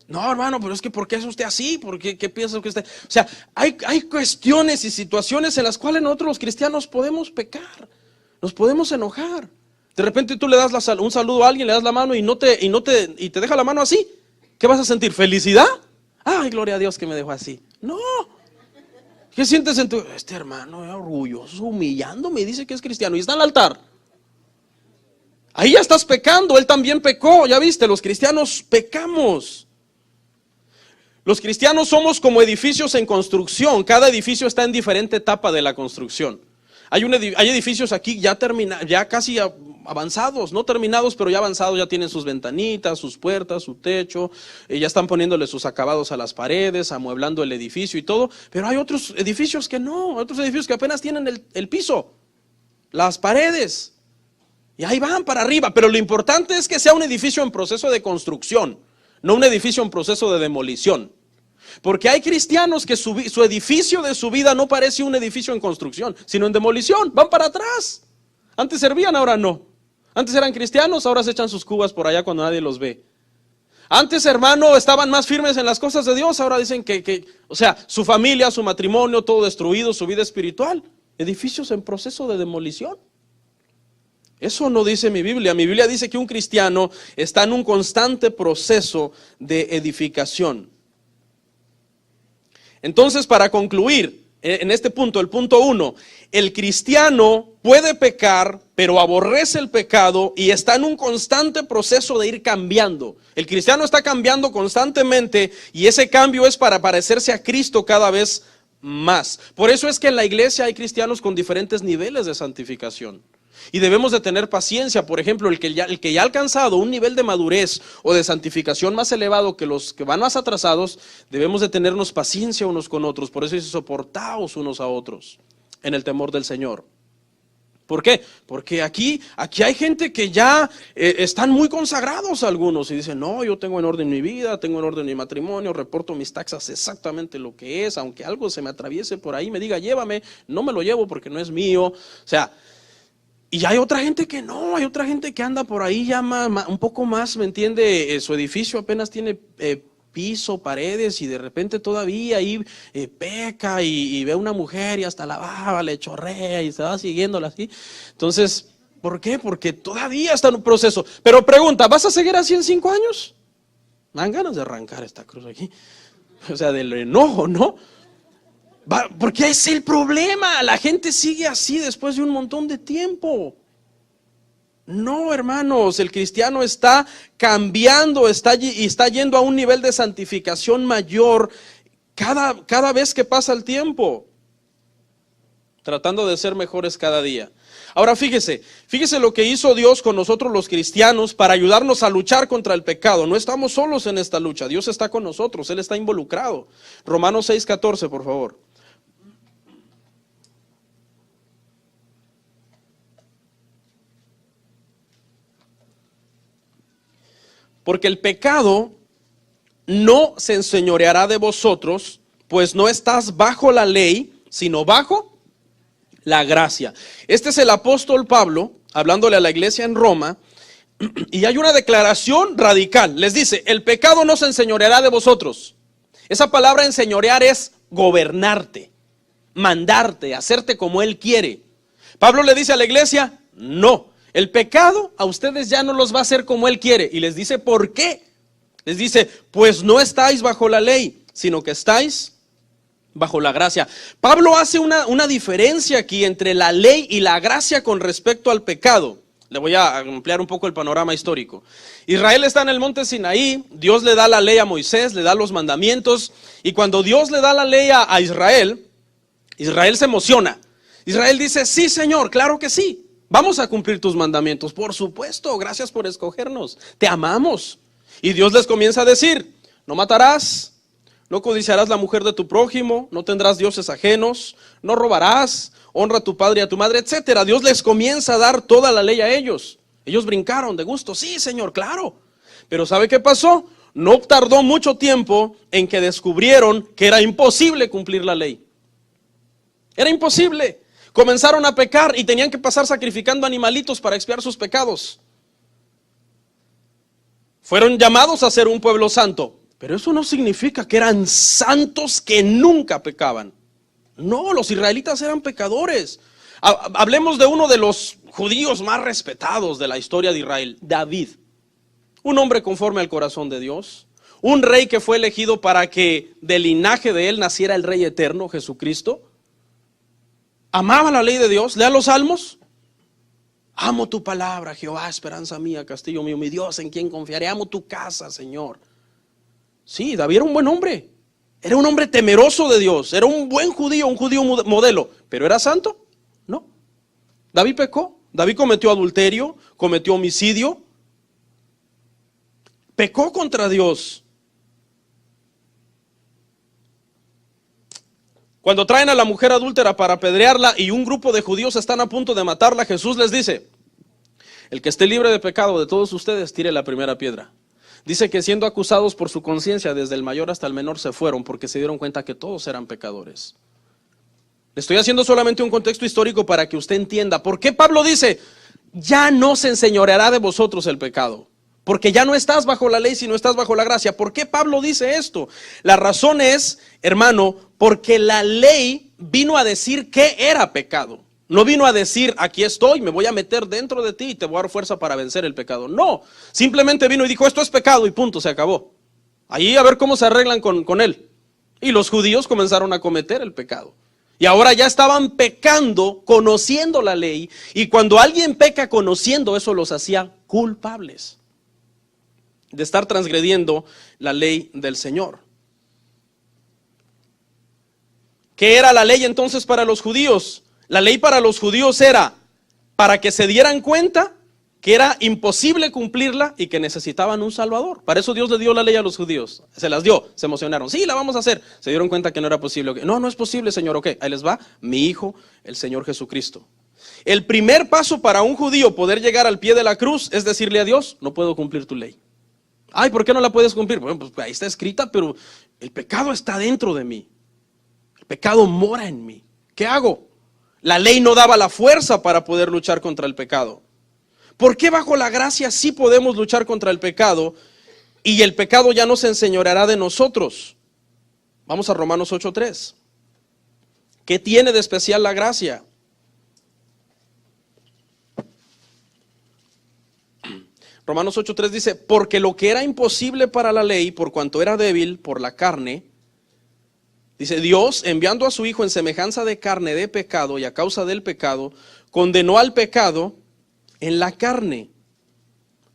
No, hermano, pero es que ¿por qué es usted así? ¿Por qué piensa que usted? O sea, hay cuestiones y situaciones en las cuales nosotros los cristianos podemos pecar, nos podemos enojar. De repente tú le das un saludo a alguien, le das la mano y te deja la mano así. ¿Qué vas a sentir? ¿Felicidad? Ay, gloria a Dios que me dejó así. No. ¿Qué sientes en tu? Este hermano es orgulloso, humillándome y dice que es cristiano y está en el altar. Ahí ya estás pecando, él también pecó, ya viste, los cristianos pecamos. Los cristianos somos como edificios en construcción, cada edificio está en diferente etapa de la construcción. Hay edificios aquí ya casi avanzados, no terminados, pero ya avanzados, ya tienen sus ventanitas, sus puertas, su techo, ya están poniéndole sus acabados a las paredes, amueblando el edificio y todo, pero hay otros edificios que no, otros edificios que apenas tienen el piso, las paredes. Y ahí van para arriba, pero lo importante es que sea un edificio en proceso de construcción, no un edificio en proceso de demolición. Porque hay cristianos que su edificio de su vida no parece un edificio en construcción, sino en demolición, van para atrás. Antes servían, ahora no. Antes eran cristianos, ahora se echan sus cubas por allá cuando nadie los ve. Antes, hermano, estaban más firmes en las cosas de Dios, ahora dicen o sea, su familia, su matrimonio, todo destruido, su vida espiritual. Edificios en proceso de demolición. Eso no dice mi Biblia. Mi Biblia dice que un cristiano está en un constante proceso de edificación. Entonces, para concluir, en este punto, el punto 1, el cristiano puede pecar, pero aborrece el pecado y está en un constante proceso de ir cambiando. El cristiano está cambiando constantemente y ese cambio es para parecerse a Cristo cada vez más. Por eso es que en la iglesia hay cristianos con diferentes niveles de santificación. Y debemos de tener paciencia. Por ejemplo, el que ya ha alcanzado un nivel de madurez o de santificación más elevado que los que van más atrasados, debemos de tenernos paciencia unos con otros. Por eso dice, soportaos unos a otros en el temor del Señor. ¿Por qué? Porque aquí hay gente que ya están muy consagrados algunos y dicen, no, yo tengo en orden mi vida, tengo en orden mi matrimonio, reporto mis taxas exactamente lo que es, aunque algo se me atraviese por ahí, me diga, llévame, no me lo llevo porque no es mío. O sea, y hay otra gente que no, hay otra gente que anda por ahí ya un poco más, ¿me entiende? Su edificio apenas tiene piso, paredes y de repente todavía ahí peca y ve a una mujer y hasta la baba le chorrea y se va siguiéndola así. Entonces, ¿por qué? Porque todavía está en un proceso. Pero pregunta, ¿vas a seguir así en 5 años? Me dan ganas de arrancar esta cruz aquí. O sea, del enojo, ¿no? Porque es el problema, la gente sigue así después de un montón de tiempo. No, hermanos, el cristiano está cambiando, está yendo a un nivel de santificación mayor cada vez que pasa el tiempo, tratando de ser mejores cada día. Ahora fíjese lo que hizo Dios con nosotros los cristianos para ayudarnos a luchar contra el pecado. No estamos solos en esta lucha, Dios está con nosotros, Él está involucrado. Romanos 6:14, por favor. Porque el pecado no se enseñoreará de vosotros, pues no estás bajo la ley, sino bajo la gracia. Este es el apóstol Pablo, hablándole a la iglesia en Roma, Y hay una declaración radical. Les dice, el pecado no se enseñoreará de vosotros. Esa palabra enseñorear es gobernarte, mandarte, hacerte como Él quiere. Pablo le dice a la iglesia, no, el pecado a ustedes ya no los va a hacer como Él quiere. Y les dice, ¿por qué? Les dice, pues no estáis bajo la ley, sino que estáis bajo la gracia. Pablo hace una diferencia aquí entre la ley y la gracia con respecto al pecado. Le voy a ampliar un poco el panorama histórico. Israel está en el monte Sinaí, Dios le da la ley a Moisés, le da los mandamientos, y cuando Dios le da la ley a Israel, Israel se emociona. Israel dice, sí Señor, claro que sí, vamos a cumplir tus mandamientos, por supuesto, gracias por escogernos, te amamos. Y Dios les comienza a decir, no matarás, no codiciarás la mujer de tu prójimo, no tendrás dioses ajenos, no robarás, honra a tu padre y a tu madre, etcétera. Dios les comienza a dar toda la ley a ellos. Ellos brincaron de gusto, sí Señor, claro. Pero ¿sabe qué pasó? No tardó mucho tiempo en que descubrieron que era imposible cumplir la ley. Era imposible. Comenzaron a pecar y tenían que pasar sacrificando animalitos para expiar sus pecados. Fueron llamados a ser un pueblo santo, pero eso no significa que eran santos que nunca pecaban. No, los israelitas eran pecadores. Hablemos de uno de los judíos más respetados de la historia de Israel, David. Un hombre conforme al corazón de Dios, un rey que fue elegido para que del linaje de él naciera el rey eterno, Jesucristo. Amaba la ley de Dios. Lea los salmos. Amo tu palabra, Jehová, esperanza mía, castillo mío, mi Dios, en quien confiaré. Amo tu casa, Señor. Sí, David era un buen hombre. Era un hombre temeroso de Dios. Era un buen judío, un judío modelo. ¿Pero era santo? No. David pecó. David cometió adulterio, cometió homicidio. Pecó contra Dios. Cuando traen a la mujer adúltera para apedrearla y un grupo de judíos están a punto de matarla, Jesús les dice, el que esté libre de pecado de todos ustedes, tire la primera piedra. Dice que siendo acusados por su conciencia, desde el mayor hasta el menor se fueron porque se dieron cuenta que todos eran pecadores. Le estoy haciendo solamente un contexto histórico para que usted entienda por qué Pablo dice, ya no se enseñoreará de vosotros el pecado. Porque ya no estás bajo la ley, sino estás bajo la gracia. ¿Por qué Pablo dice esto? La razón es, hermano, porque la ley vino a decir qué era pecado. No vino a decir, aquí estoy, me voy a meter dentro de ti y te voy a dar fuerza para vencer el pecado. No, simplemente vino y dijo, esto es pecado y punto, se acabó. Ahí a ver cómo se arreglan con él. Y los judíos comenzaron a cometer el pecado. Y ahora ya estaban pecando, conociendo la ley. Y cuando alguien peca conociendo, eso los hacía culpables de estar transgrediendo la ley del Señor. ¿Qué era la ley entonces para los judíos? La ley para los judíos era para que se dieran cuenta que era imposible cumplirla y que necesitaban un salvador. Para eso Dios le dio la ley a los judíos. Se las dio, se emocionaron. Sí, la vamos a hacer. Se dieron cuenta que no era posible. No, no es posible, Señor. Ok, ahí les va mi Hijo, el Señor Jesucristo. El primer paso para un judío poder llegar al pie de la cruz es decirle a Dios, no puedo cumplir tu ley. Ay, ¿por qué no la puedes cumplir? Bueno, pues ahí está escrita, pero el pecado está dentro de mí. El pecado mora en mí. ¿Qué hago? La ley no daba la fuerza para poder luchar contra el pecado. ¿Por qué bajo la gracia sí podemos luchar contra el pecado y el pecado ya no se enseñoreará de nosotros? Vamos a Romanos 8:3. ¿Qué tiene de especial la gracia? Romanos 8:3 dice, porque lo que era imposible para la ley, por cuanto era débil por la carne, dice, Dios, enviando a su Hijo en semejanza de carne de pecado y a causa del pecado, condenó al pecado en la carne.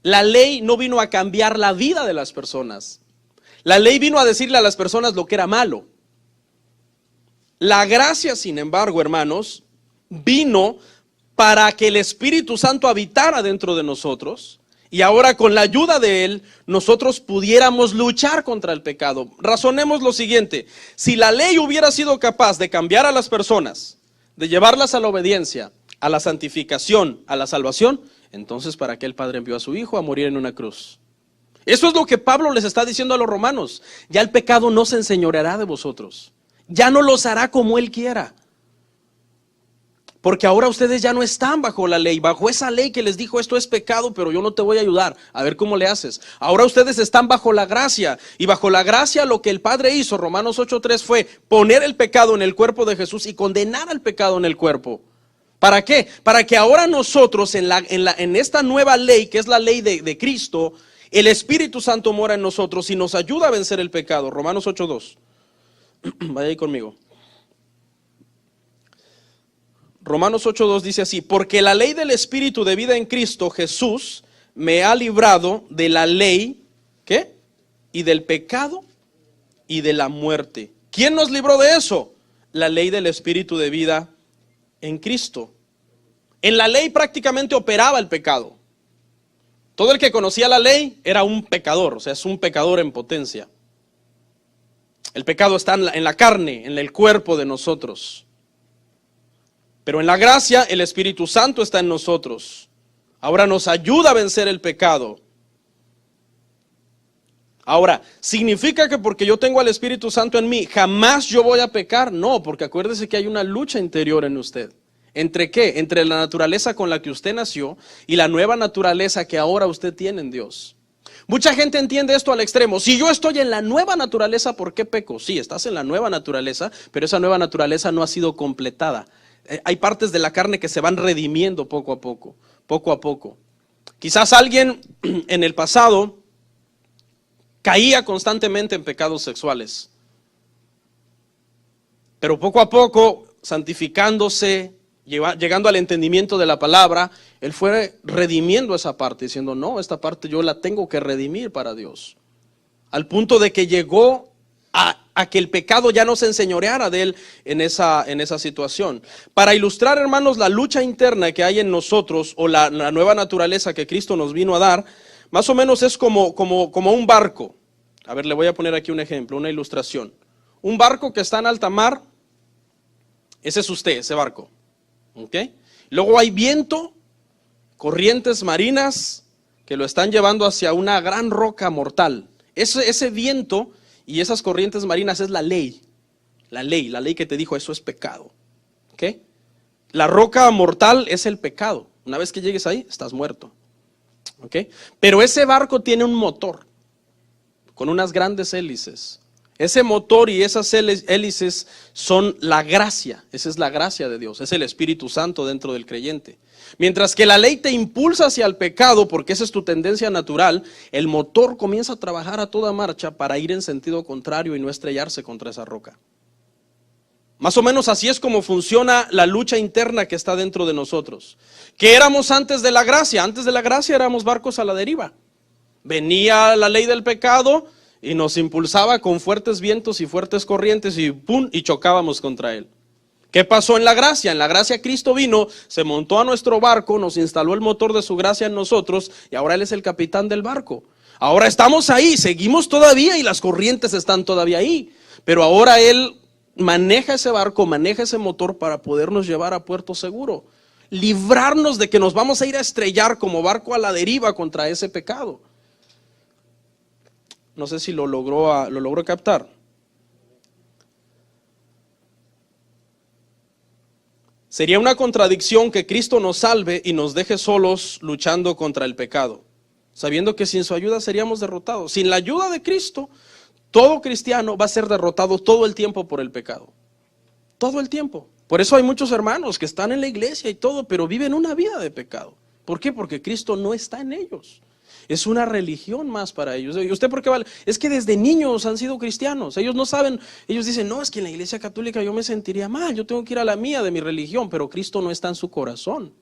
La ley no vino a cambiar la vida de las personas. La ley vino a decirle a las personas lo que era malo. La gracia, sin embargo, hermanos, vino para que el Espíritu Santo habitara dentro de nosotros. Y ahora con la ayuda de Él, nosotros pudiéramos luchar contra el pecado. Razonemos lo siguiente, si la ley hubiera sido capaz de cambiar a las personas, de llevarlas a la obediencia, a la santificación, a la salvación, entonces ¿para qué el Padre envió a su Hijo a morir en una cruz? Eso es lo que Pablo les está diciendo a los romanos. Ya el pecado no se enseñoreará de vosotros. Ya no los hará como Él quiera. Porque ahora ustedes ya no están bajo la ley, bajo esa ley que les dijo esto es pecado, pero yo no te voy a ayudar. A ver cómo le haces. Ahora ustedes están bajo la gracia, y bajo la gracia lo que el Padre hizo, Romanos 8:3, fue poner el pecado en el cuerpo de Jesús y condenar al pecado en el cuerpo. ¿Para qué? Para que ahora nosotros en esta nueva ley, que es la ley de Cristo, el Espíritu Santo mora en nosotros y nos ayuda a vencer el pecado. Romanos 8:2. Vaya ahí conmigo. Romanos 8:2 dice así: porque la ley del Espíritu de vida en Cristo Jesús me ha librado de la ley, ¿qué? Y del pecado y de la muerte. ¿Quién nos libró de eso? La ley del Espíritu de vida en Cristo. En la ley prácticamente operaba el pecado. Todo el que conocía la ley era un pecador, o sea, es un pecador en potencia. El pecado está en la carne, en el cuerpo de nosotros. Pero en la gracia el Espíritu Santo está en nosotros. Ahora nos ayuda a vencer el pecado. Ahora, ¿significa que porque yo tengo al Espíritu Santo en mí, jamás yo voy a pecar? No, porque acuérdese que hay una lucha interior en usted. ¿Entre qué? Entre la naturaleza con la que usted nació y la nueva naturaleza que ahora usted tiene en Dios. Mucha gente entiende esto al extremo. Si yo estoy en la nueva naturaleza, ¿por qué peco? Sí, estás en la nueva naturaleza, pero esa nueva naturaleza no ha sido completada. Hay partes de la carne que se van redimiendo poco a poco, poco a poco. Quizás alguien en el pasado caía constantemente en pecados sexuales, pero poco a poco, santificándose, llegando al entendimiento de la palabra, él fue redimiendo esa parte, diciendo, no, esta parte yo la tengo que redimir para Dios. Al punto de que llegó a que el pecado ya no se enseñoreara de él en esa situación. Para ilustrar, hermanos, la lucha interna que hay en nosotros, o la nueva naturaleza que Cristo nos vino a dar, más o menos es como un barco. A ver, le voy a poner aquí un ejemplo, una ilustración. Un barco que está en alta mar, ese es usted, ese barco. ¿Okay? Luego hay viento, corrientes marinas que lo están llevando hacia una gran roca mortal. Ese viento y esas corrientes marinas es la ley que te dijo eso es pecado. ¿Okay? La roca mortal es el pecado. Una vez que llegues ahí, estás muerto. ¿Okay? Pero ese barco tiene un motor con unas grandes hélices. Ese motor y esas hélices son la gracia. Esa es la gracia de Dios, es el Espíritu Santo dentro del creyente. Mientras que la ley te impulsa hacia el pecado, porque esa es tu tendencia natural, el motor comienza a trabajar a toda marcha para ir en sentido contrario y no estrellarse contra esa roca. Más o menos así es como funciona la lucha interna que está dentro de nosotros. ¿Qué éramos antes de la gracia? Antes de la gracia éramos barcos a la deriva. Venía la ley del pecado y nos impulsaba con fuertes vientos y fuertes corrientes y ¡pum! Y chocábamos contra él. ¿Qué pasó en la gracia? En la gracia Cristo vino, se montó a nuestro barco, nos instaló el motor de su gracia en nosotros y ahora Él es el capitán del barco. Ahora estamos ahí, seguimos todavía y las corrientes están todavía ahí. Pero ahora Él maneja ese barco, maneja ese motor para podernos llevar a puerto seguro. Librarnos de que nos vamos a ir a estrellar como barco a la deriva contra ese pecado. No sé si lo logró captar. Sería una contradicción que Cristo nos salve y nos deje solos luchando contra el pecado, sabiendo que sin su ayuda seríamos derrotados. Sin la ayuda de Cristo, todo cristiano va a ser derrotado todo el tiempo por el pecado. Todo el tiempo. Por eso hay muchos hermanos que están en la iglesia y todo, pero viven una vida de pecado. ¿Por qué? Porque Cristo no está en ellos. Es una religión más para ellos. ¿Y usted por qué vale? Es que desde niños han sido cristianos. Ellos no saben, ellos dicen, no, es que en la iglesia católica yo me sentiría mal, yo tengo que ir a la mía de mi religión, pero Cristo no está en su corazón.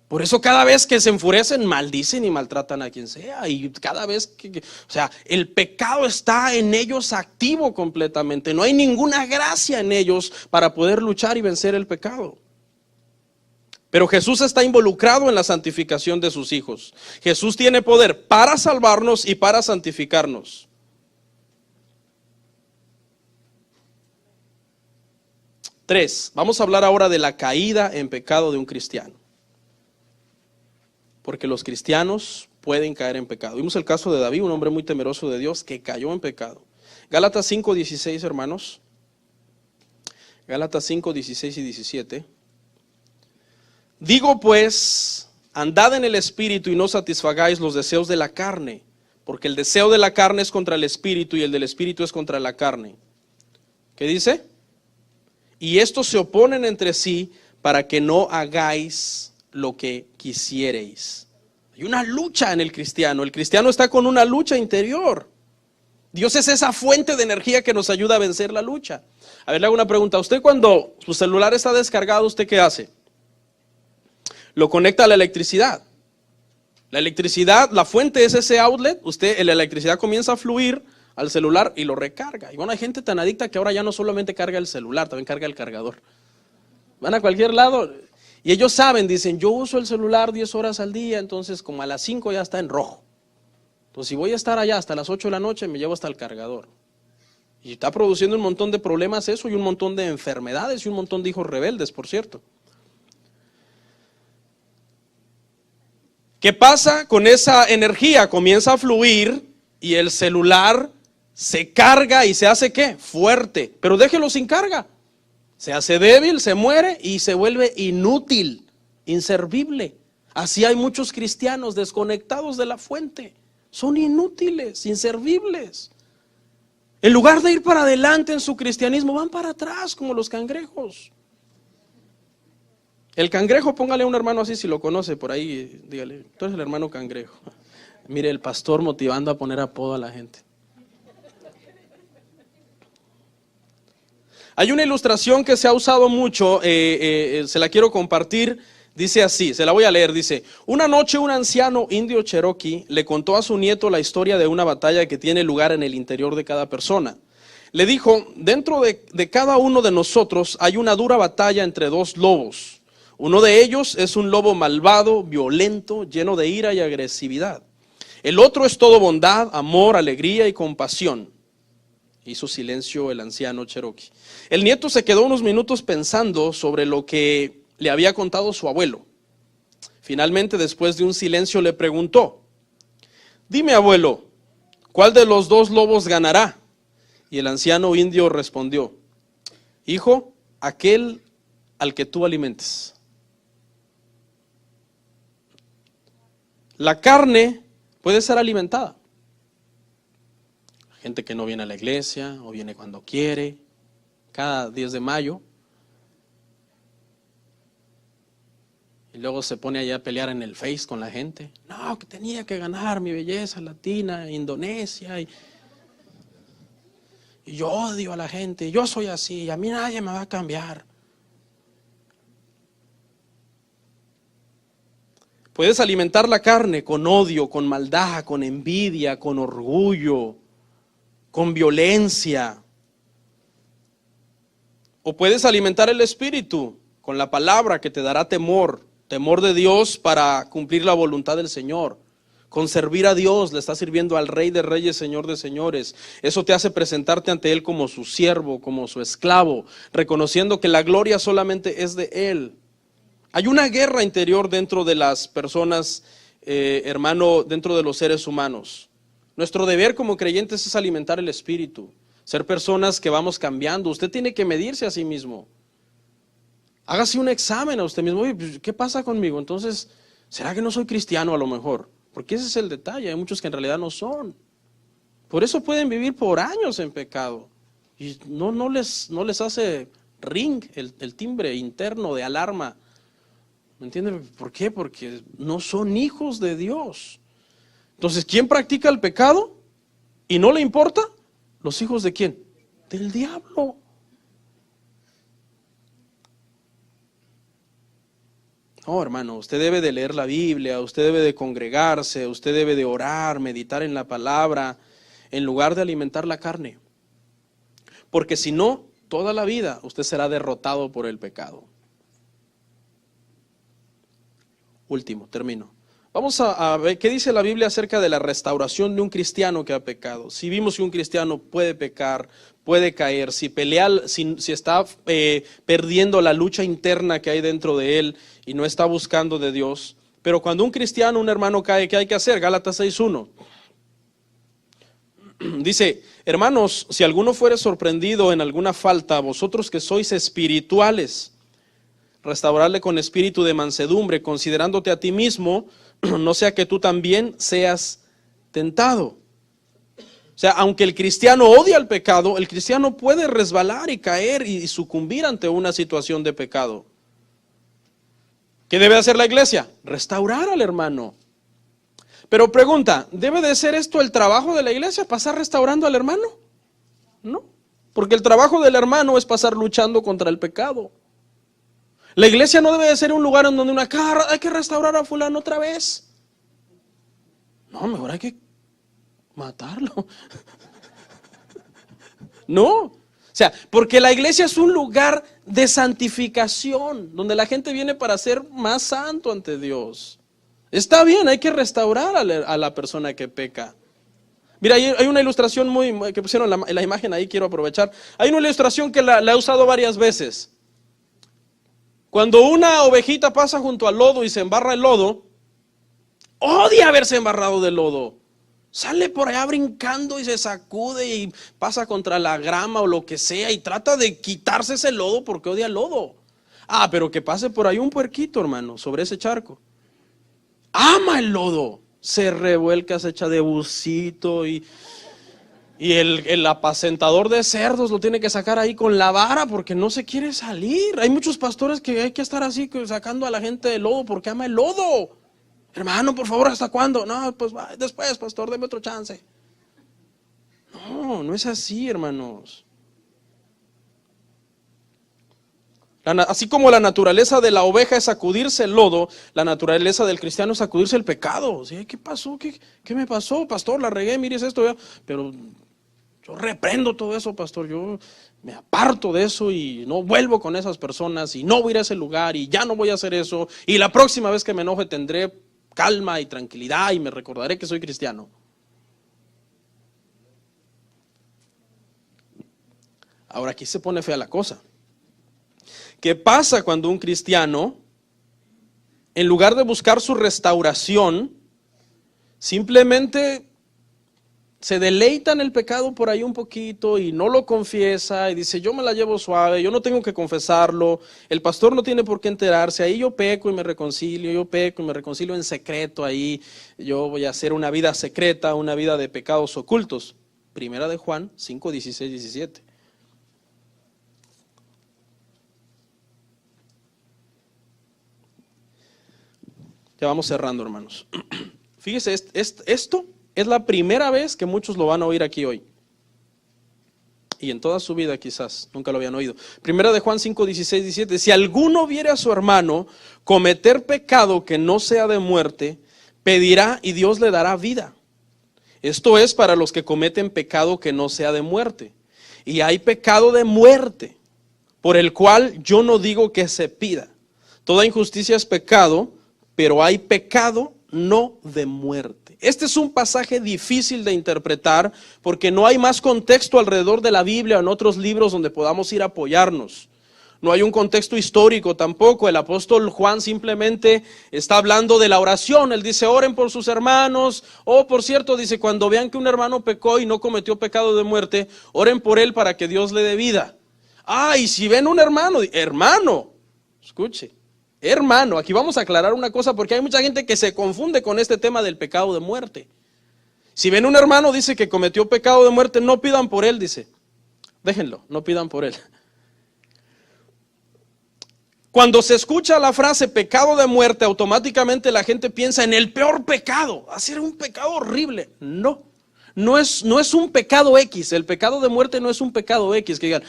Por eso cada vez que se enfurecen, maldicen y maltratan a quien sea. Y cada vez o sea, el pecado está en ellos activo completamente. No hay ninguna gracia en ellos para poder luchar y vencer el pecado. Pero Jesús está involucrado en la santificación de sus hijos. Jesús tiene poder para salvarnos y para santificarnos. Tres, vamos a hablar ahora de la caída en pecado de un cristiano. Porque los cristianos pueden caer en pecado. Vimos el caso de David, un hombre muy temeroso de Dios que cayó en pecado. Gálatas 5:16, hermanos. Gálatas 5, 16 y 17. Digo pues, andad en el Espíritu y no satisfagáis los deseos de la carne, porque el deseo de la carne es contra el Espíritu y el del Espíritu es contra la carne. ¿Qué dice? Y estos se oponen entre sí para que no hagáis lo que quisiereis. Hay una lucha en el cristiano está con una lucha interior. Dios es esa fuente de energía que nos ayuda a vencer la lucha. A ver, le hago una pregunta. Usted cuando su celular está descargado, ¿usted qué hace? Lo conecta a la electricidad. La electricidad, la fuente es ese outlet. La electricidad comienza a fluir al celular y lo recarga. Y bueno, hay gente tan adicta que ahora ya no solamente carga el celular, también carga el cargador. Van a cualquier lado y ellos saben, dicen, yo uso el celular 10 horas al día, entonces como a las 5 ya está en rojo. Entonces si voy a estar allá hasta las 8 de la noche, me llevo hasta el cargador. Y está produciendo un montón de problemas eso, y un montón de enfermedades, y un montón de hijos rebeldes, por cierto. ¿Qué pasa con esa energía? Comienza a fluir y el celular se carga y se hace ¿qué? Fuerte, pero déjelo sin carga. Se hace débil, se muere y se vuelve inútil, inservible. Así hay muchos cristianos desconectados de la fuente. Son inútiles, inservibles. En lugar de ir para adelante en su cristianismo, van para atrás como los cangrejos. El cangrejo, póngale a un hermano así si lo conoce por ahí, dígale, tú eres el hermano cangrejo. Mire, el pastor motivando a poner apodo a la gente. Hay una ilustración que se ha usado mucho, se la quiero compartir, dice así, se la voy a leer, dice: una noche un anciano indio cherokee le contó a su nieto la historia de una batalla que tiene lugar en el interior de cada persona. Le dijo, dentro de cada uno de nosotros hay una dura batalla entre dos lobos. Uno de ellos es un lobo malvado, violento, lleno de ira y agresividad. El otro es todo bondad, amor, alegría y compasión. Hizo silencio el anciano cherokee. El nieto se quedó unos minutos pensando sobre lo que le había contado su abuelo. Finalmente, después de un silencio, le preguntó: dime, abuelo, ¿cuál de los dos lobos ganará? Y el anciano indio respondió: hijo, aquel al que tú alimentes. La carne puede ser alimentada. Gente que no viene a la iglesia o viene cuando quiere, cada 10 de mayo. Y luego se pone allá a pelear en el Face con la gente. No, que tenía que ganar mi belleza latina, Indonesia. Y yo odio a la gente, yo soy así, a mí nadie me va a cambiar. Puedes alimentar la carne con odio, con maldad, con envidia, con orgullo, con violencia. O puedes alimentar el espíritu con la palabra que te dará temor de Dios para cumplir la voluntad del Señor. Con servir a Dios, le estás sirviendo al Rey de Reyes, Señor de Señores. Eso te hace presentarte ante Él como su siervo, como su esclavo, reconociendo que la gloria solamente es de Él. Hay una guerra interior dentro de las personas, hermano, dentro de los seres humanos. Nuestro deber como creyentes es alimentar el espíritu, ser personas que vamos cambiando. Usted tiene que medirse a sí mismo. Hágase un examen a usted mismo. Oye, ¿qué pasa conmigo? Entonces, ¿será que no soy cristiano a lo mejor? Porque ese es el detalle. Hay muchos que en realidad no son. Por eso pueden vivir por años en pecado. Y no les hace ring el timbre interno de alarma. ¿Me entienden? ¿Por qué? Porque no son hijos de Dios. Entonces, ¿quién practica el pecado y no le importa? ¿Los hijos de quién? Del diablo. No, hermano, usted debe de leer la Biblia, usted debe de congregarse, usted debe de orar, meditar en la palabra, en lugar de alimentar la carne. Porque si no, toda la vida usted será derrotado por el pecado. Último, termino. Vamos a ver qué dice la Biblia acerca de la restauración de un cristiano que ha pecado. Si vimos que un cristiano puede pecar, puede caer, si está perdiendo la lucha interna que hay dentro de él y no está buscando de Dios. Pero cuando un cristiano, un hermano cae, ¿qué hay que hacer? Gálatas 6:1. Dice, hermanos, si alguno fuere sorprendido en alguna falta, vosotros que sois espirituales, restaurarle con espíritu de mansedumbre, considerándote a ti mismo, no sea que tú también seas tentado. O sea, aunque el cristiano odia el pecado, el cristiano puede resbalar y caer y sucumbir ante una situación de pecado. ¿Qué debe hacer la iglesia? Restaurar al hermano. Pero pregunta, ¿debe de ser esto el trabajo de la iglesia, pasar restaurando al hermano? No, porque el trabajo del hermano es pasar luchando contra el pecado. La iglesia no debe de ser un lugar en donde hay que restaurar a fulano otra vez. No, mejor hay que matarlo. No, o sea, porque la iglesia es un lugar de santificación, donde la gente viene para ser más santo ante Dios. Está bien, hay que restaurar a la persona que peca. Mira, hay una ilustración que pusieron en la imagen ahí, quiero aprovechar. Hay una ilustración que la he usado varias veces. Cuando una ovejita pasa junto al lodo y se embarra el lodo, odia haberse embarrado de lodo. Sale por allá brincando y se sacude y pasa contra la grama o lo que sea y trata de quitarse ese lodo porque odia el lodo. Ah, pero que pase por ahí un puerquito, hermano, sobre ese charco. Ama el lodo, se revuelca, se echa de bucito y el apacentador de cerdos lo tiene que sacar ahí con la vara porque no se quiere salir. Hay muchos pastores que hay que estar así sacando a la gente del lodo porque ama el lodo. Hermano, por favor, ¿hasta cuándo? No, pues después, pastor, deme otro chance. No, no es así, hermanos. Así como la naturaleza de la oveja es sacudirse el lodo, la naturaleza del cristiano es sacudirse el pecado. ¿Sí? ¿Qué pasó? ¿Qué me pasó, pastor? La regué, mire esto. Pero yo reprendo todo eso, pastor. Yo me aparto de eso y no vuelvo con esas personas y no voy a ir a ese lugar y ya no voy a hacer eso. Y la próxima vez que me enoje tendré calma y tranquilidad y me recordaré que soy cristiano. Ahora aquí se pone fea la cosa. ¿Qué pasa cuando un cristiano, en lugar de buscar su restauración, simplemente se deleita en el pecado por ahí un poquito y no lo confiesa y dice, yo me la llevo suave, yo no tengo que confesarlo, el pastor no tiene por qué enterarse, ahí yo peco y me reconcilio en secreto, ahí yo voy a hacer una vida secreta, una vida de pecados ocultos? Primera de Juan 5, 16, 17. Ya vamos cerrando, hermanos. Fíjese, esto es la primera vez que muchos lo van a oír aquí hoy. Y en toda su vida quizás nunca lo habían oído. Primera de Juan 5, 16, 17. Si alguno viere a su hermano cometer pecado que no sea de muerte, pedirá y Dios le dará vida. Esto es para los que cometen pecado que no sea de muerte. Y hay pecado de muerte, por el cual yo no digo que se pida. Toda injusticia es pecado, pero hay pecado no de muerte. Este es un pasaje difícil de interpretar porque no hay más contexto alrededor de la Biblia o en otros libros donde podamos ir a apoyarnos. No hay un contexto histórico tampoco. El apóstol Juan simplemente está hablando de la oración. Él dice, oren por sus hermanos. Por cierto, dice, cuando vean que un hermano pecó y no cometió pecado de muerte, oren por él para que Dios le dé vida. Y si ven un hermano, escuche. Hermano, aquí vamos a aclarar una cosa porque hay mucha gente que se confunde con este tema del pecado de muerte. Si ven un hermano, dice que cometió pecado de muerte, no pidan por él, dice. Déjenlo, no pidan por él. Cuando se escucha la frase pecado de muerte, automáticamente la gente piensa en el peor pecado, hacer un pecado horrible. No es un pecado X, el pecado de muerte no es un pecado X, que digan,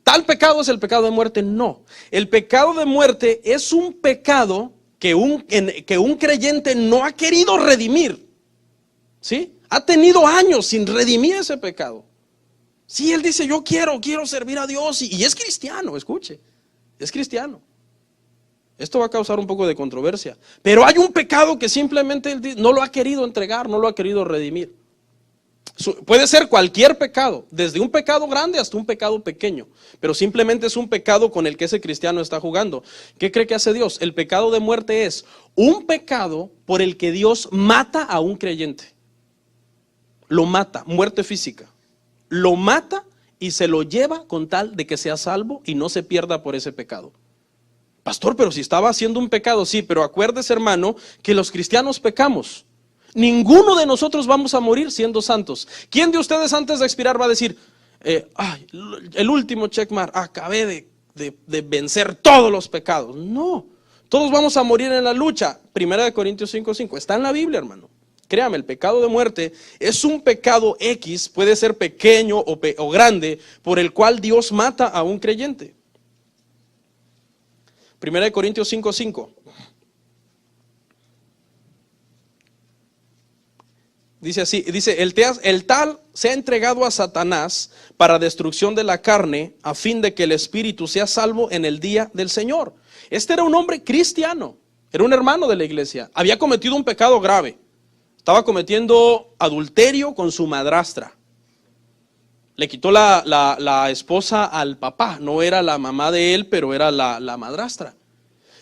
tal pecado es el pecado de muerte. No, el pecado de muerte es un pecado que un creyente no ha querido redimir. ¿Sí? Ha tenido años sin redimir ese pecado. Sí, él dice, yo quiero servir a Dios y es cristiano, escuche, es cristiano. Esto va a causar un poco de controversia, pero hay un pecado que simplemente él no lo ha querido entregar, no lo ha querido redimir. Puede ser cualquier pecado, desde un pecado grande hasta un pecado pequeño, pero simplemente es un pecado con el que ese cristiano está jugando. ¿Qué cree que hace Dios? El pecado de muerte es un pecado por el que Dios mata a un creyente. lo mata, muerte física. Lo mata y se lo lleva con tal de que sea salvo y no se pierda por ese pecado. Pastor, pero si estaba haciendo un pecado, sí, pero acuérdese, hermano, que los cristianos pecamos. Ninguno de nosotros vamos a morir siendo santos. ¿Quién de ustedes antes de expirar va a decir, el último checkmark, acabé de vencer todos los pecados? No, todos vamos a morir en la lucha. 1 Corintios 5:5, está en la Biblia, hermano. Créame, el pecado de muerte es un pecado X, puede ser pequeño o grande, por el cual Dios mata a un creyente. 1 Corintios 5:5. Dice así, dice, el tal se ha entregado a Satanás para destrucción de la carne, a fin de que el espíritu sea salvo en el día del Señor. Este era un hombre cristiano, era un hermano de la iglesia, había cometido un pecado grave. Estaba cometiendo adulterio con su madrastra. Le quitó la esposa al papá. No era la mamá de él, pero era la madrastra.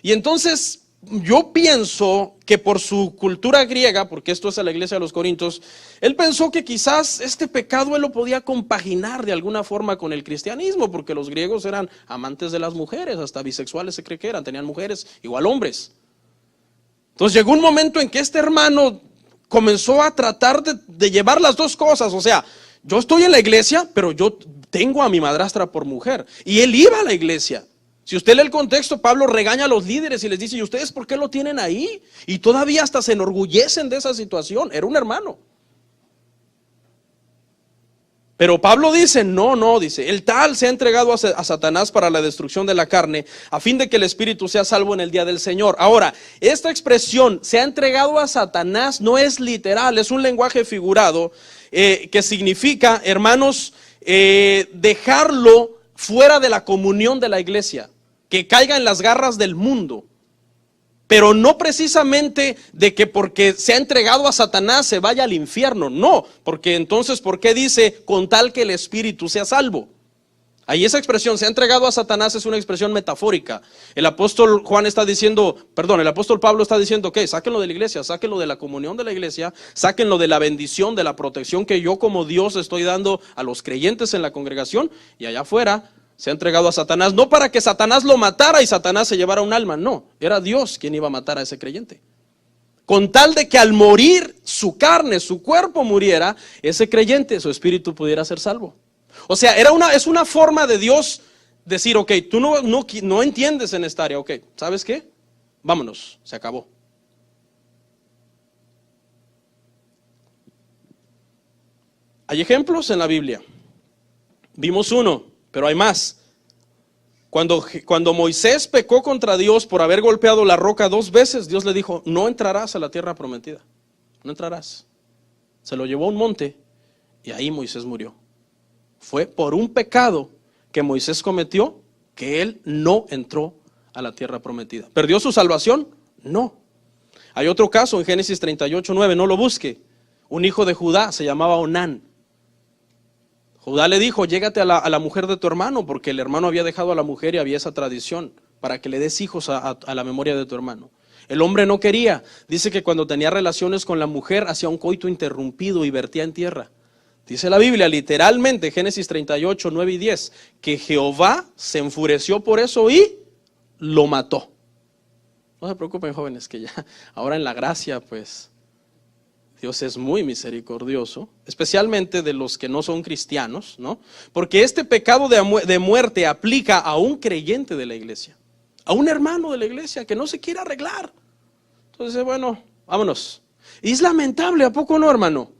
Y entonces yo pienso que por su cultura griega, porque esto es a la iglesia de los Corintios, él pensó que quizás este pecado él lo podía compaginar de alguna forma con el cristianismo, porque los griegos eran amantes de las mujeres, hasta bisexuales se cree que eran, tenían mujeres igual hombres. Entonces llegó un momento en que este hermano comenzó a tratar de llevar las dos cosas. O sea, yo estoy en la iglesia, pero yo tengo a mi madrastra por mujer. Y él iba a la iglesia. Si usted lee el contexto, Pablo regaña a los líderes y les dice, ¿y ustedes por qué lo tienen ahí? Y todavía hasta se enorgullecen de esa situación. Era un hermano. Pero Pablo dice, no, dice, el tal se ha entregado a Satanás para la destrucción de la carne, a fin de que el espíritu sea salvo en el día del Señor. Ahora, esta expresión, se ha entregado a Satanás, no es literal, es un lenguaje figurado, que significa, hermanos, dejarlo fuera de la comunión de la iglesia, que caiga en las garras del mundo. Pero no precisamente de que porque se ha entregado a Satanás se vaya al infierno, no, porque entonces, ¿por qué dice con tal que el espíritu sea salvo? Ahí esa expresión, se ha entregado a Satanás, es una expresión metafórica. El apóstol el apóstol Pablo está diciendo que sáquenlo de la iglesia, sáquenlo de la comunión de la iglesia, sáquenlo de la bendición, de la protección que yo como Dios estoy dando a los creyentes en la congregación, y allá afuera se ha entregado a Satanás, no para que Satanás lo matara y Satanás se llevara un alma, no, era Dios quien iba a matar a ese creyente. Con tal de que al morir su carne, su cuerpo muriera, ese creyente, su espíritu pudiera ser salvo. O sea, es una forma de Dios decir, ok, tú no entiendes en esta área, ok, ¿sabes qué? Vámonos, se acabó. Hay ejemplos en la Biblia. Vimos uno, pero hay más. Cuando Moisés pecó contra Dios por haber golpeado la roca 2 veces, Dios le dijo, no entrarás a la tierra prometida, no entrarás. Se lo llevó a un monte y ahí Moisés murió. Fue por un pecado que Moisés cometió que él no entró a la tierra prometida. ¿Perdió su salvación? No. Hay otro caso en Génesis 38:9, no lo busque. Un hijo de Judá se llamaba Onán. Judá le dijo, llégate a la mujer de tu hermano, porque el hermano había dejado a la mujer y había esa tradición para que le des hijos a la memoria de tu hermano. El hombre no quería. Dice que cuando tenía relaciones con la mujer hacía un coito interrumpido y vertía en tierra. Dice la Biblia literalmente, Génesis 38:9 y 10, que Jehová se enfureció por eso y lo mató. No se preocupen, jóvenes, que ya ahora en la gracia, pues Dios es muy misericordioso, especialmente de los que no son cristianos, ¿no? Porque este pecado de muerte aplica a un creyente de la iglesia, a un hermano de la iglesia que no se quiere arreglar. Entonces, bueno, vámonos. Y es lamentable, ¿a poco no, hermano?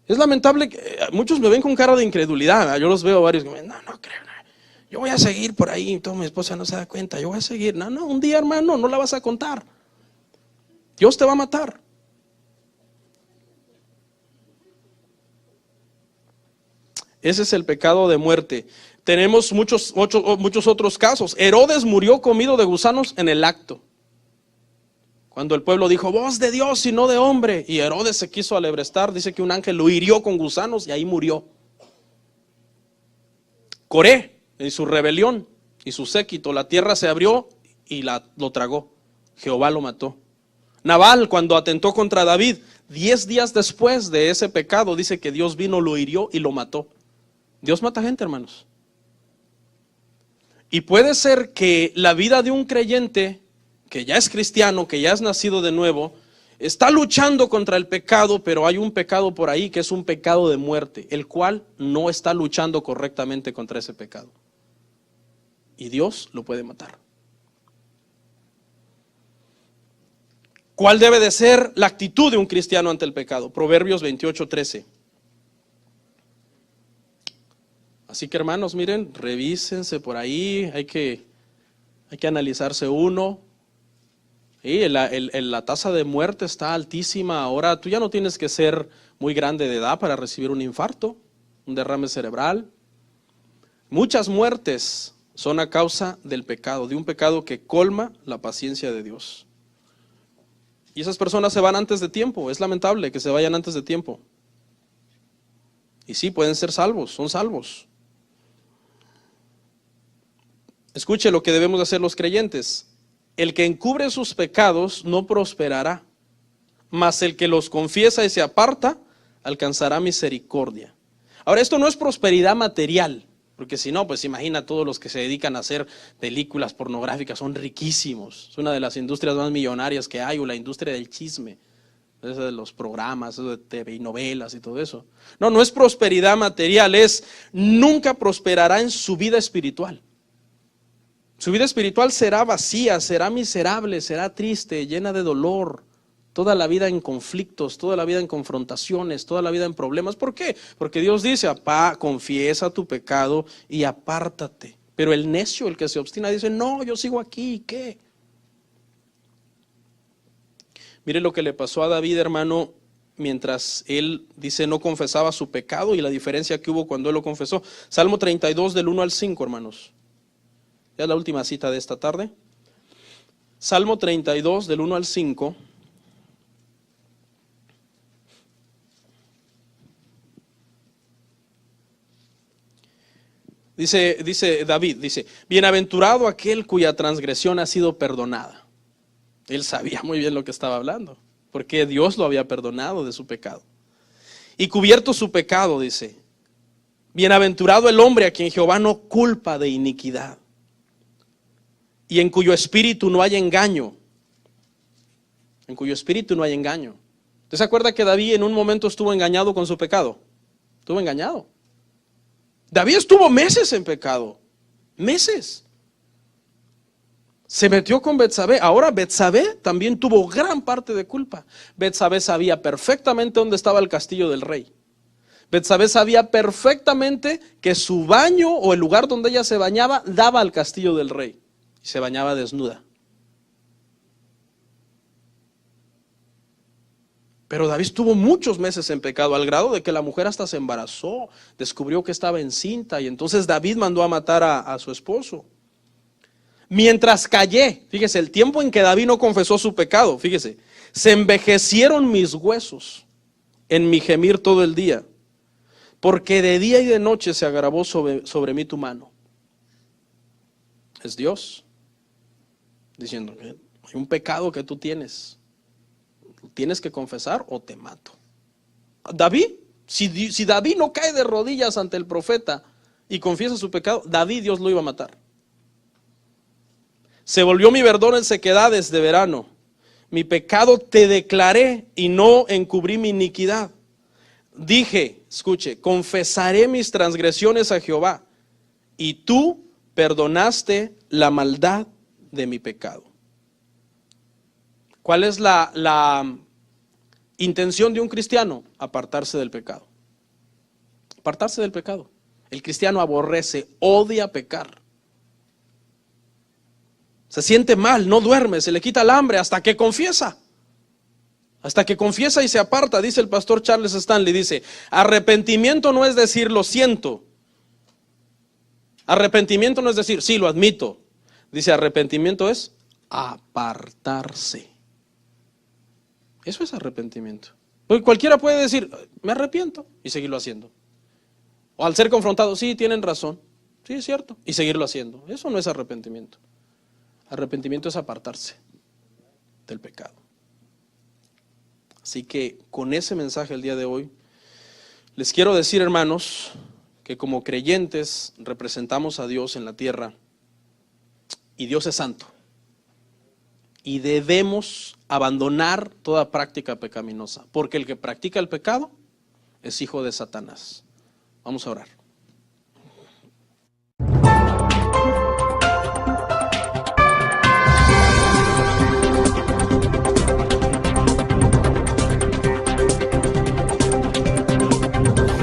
Es lamentable que muchos me ven con cara de incredulidad. Yo los veo varios que me dicen, no creo, yo voy a seguir por ahí, toda mi esposa no se da cuenta, yo voy a seguir. No, un día, hermano, no la vas a contar. Dios te va a matar. Ese es el pecado de muerte. Tenemos muchos otros casos. Herodes murió comido de gusanos en el acto. Cuando el pueblo dijo, voz de Dios y no de hombre, y Herodes se quiso alebrestar, dice que un ángel lo hirió con gusanos y ahí murió. Coré, en su rebelión y su séquito, la tierra se abrió y lo tragó. Jehová lo mató. Nabal, cuando atentó contra David, 10 días después de ese pecado, dice que Dios vino, lo hirió y lo mató. Dios mata gente, hermanos. Y puede ser que la vida de un creyente que ya es cristiano, que ya es nacido de nuevo, está luchando contra el pecado, pero hay un pecado por ahí que es un pecado de muerte, el cual no está luchando correctamente contra ese pecado. Y Dios lo puede matar. ¿Cuál debe de ser la actitud de un cristiano ante el pecado? Proverbios 28:13. Así que, hermanos, miren, revísense por ahí, hay que analizarse uno. Y la tasa de muerte está altísima. Ahora tú ya no tienes que ser muy grande de edad para recibir un infarto, un derrame cerebral. Muchas muertes son a causa del pecado, de un pecado que colma la paciencia de Dios. Y esas personas se van antes de tiempo. Es lamentable que se vayan antes de tiempo. Y sí, pueden ser salvos, son salvos. Escuche lo que debemos hacer los creyentes. El que encubre sus pecados no prosperará, mas el que los confiesa y se aparta alcanzará misericordia. Ahora, esto no es prosperidad material, porque si no, pues imagina, todos los que se dedican a hacer películas pornográficas son riquísimos. Es una de las industrias más millonarias que hay, o la industria del chisme, esa de los programas, eso de TV y novelas y todo eso. No, no es prosperidad material, es nunca prosperará en su vida espiritual. Su vida espiritual será vacía, será miserable, será triste, llena de dolor, toda la vida en conflictos, toda la vida en confrontaciones, toda la vida en problemas. ¿Por qué? Porque Dios dice, confiesa tu pecado y apártate. Pero el necio, el que se obstina, dice, no, yo sigo aquí, ¿qué? Mire lo que le pasó a David, hermano, mientras él, dice, no confesaba su pecado, y la diferencia que hubo cuando él lo confesó. Salmo 32 del 1 al 5, hermanos. Ya es la última cita de esta tarde. Salmo 32 del 1 al 5. Dice David, bienaventurado aquel cuya transgresión ha sido perdonada. Él sabía muy bien lo que estaba hablando, porque Dios lo había perdonado de su pecado. Y cubierto su pecado, dice, bienaventurado el hombre a quien Jehová no culpa de iniquidad, y en cuyo espíritu no hay engaño. En cuyo espíritu no hay engaño. ¿Usted se acuerda que David en un momento estuvo engañado con su pecado? Estuvo engañado. David estuvo meses en pecado. Meses. Se metió con Betsabé. Ahora Betsabé también tuvo gran parte de culpa. Betsabé sabía perfectamente dónde estaba el castillo del rey. Betsabé sabía perfectamente que su baño, o el lugar donde ella se bañaba, daba al castillo del rey. Y se bañaba desnuda. Pero David estuvo muchos meses en pecado, al grado de que la mujer hasta se embarazó, descubrió que estaba encinta, y entonces David mandó a matar a su esposo. Mientras callé, fíjese, el tiempo en que David no confesó su pecado, fíjese, se envejecieron mis huesos en mi gemir todo el día, porque de día y de noche se agravó sobre mí tu mano. Es Dios diciendo, hay un pecado que tú tienes que confesar o te mato. David, si David no cae de rodillas ante el profeta y confiesa su pecado, David, Dios lo iba a matar. Se volvió mi verdor en sequedades de verano. Mi pecado te declaré y no encubrí mi iniquidad. Dije, escuche, confesaré mis transgresiones a Jehová, y tú perdonaste la maldad de mi pecado. ¿Cuál es la intención de un cristiano? Apartarse del pecado. Apartarse del pecado. El cristiano aborrece, odia pecar. Se siente mal, no duerme, se le quita el hambre hasta que confiesa. Hasta que confiesa y se aparta. Dice el pastor Charles Stanley, dice, arrepentimiento no es decir lo siento. Arrepentimiento no es decir, sí, lo admito. Dice, arrepentimiento es apartarse. Eso es arrepentimiento. Porque cualquiera puede decir, me arrepiento, y seguirlo haciendo. O al ser confrontado, sí, tienen razón, sí, es cierto, y seguirlo haciendo. Eso no es arrepentimiento. Arrepentimiento es apartarse del pecado. Así que con ese mensaje el día de hoy, les quiero decir, hermanos, que como creyentes representamos a Dios en la tierra y Dios es santo. Y debemos abandonar toda práctica pecaminosa, porque el que practica el pecado es hijo de Satanás. Vamos a orar.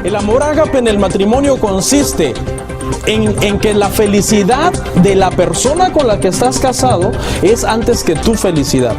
El amor ágape en el matrimonio consiste en que la felicidad de la persona con la que estás casado es antes que tu felicidad.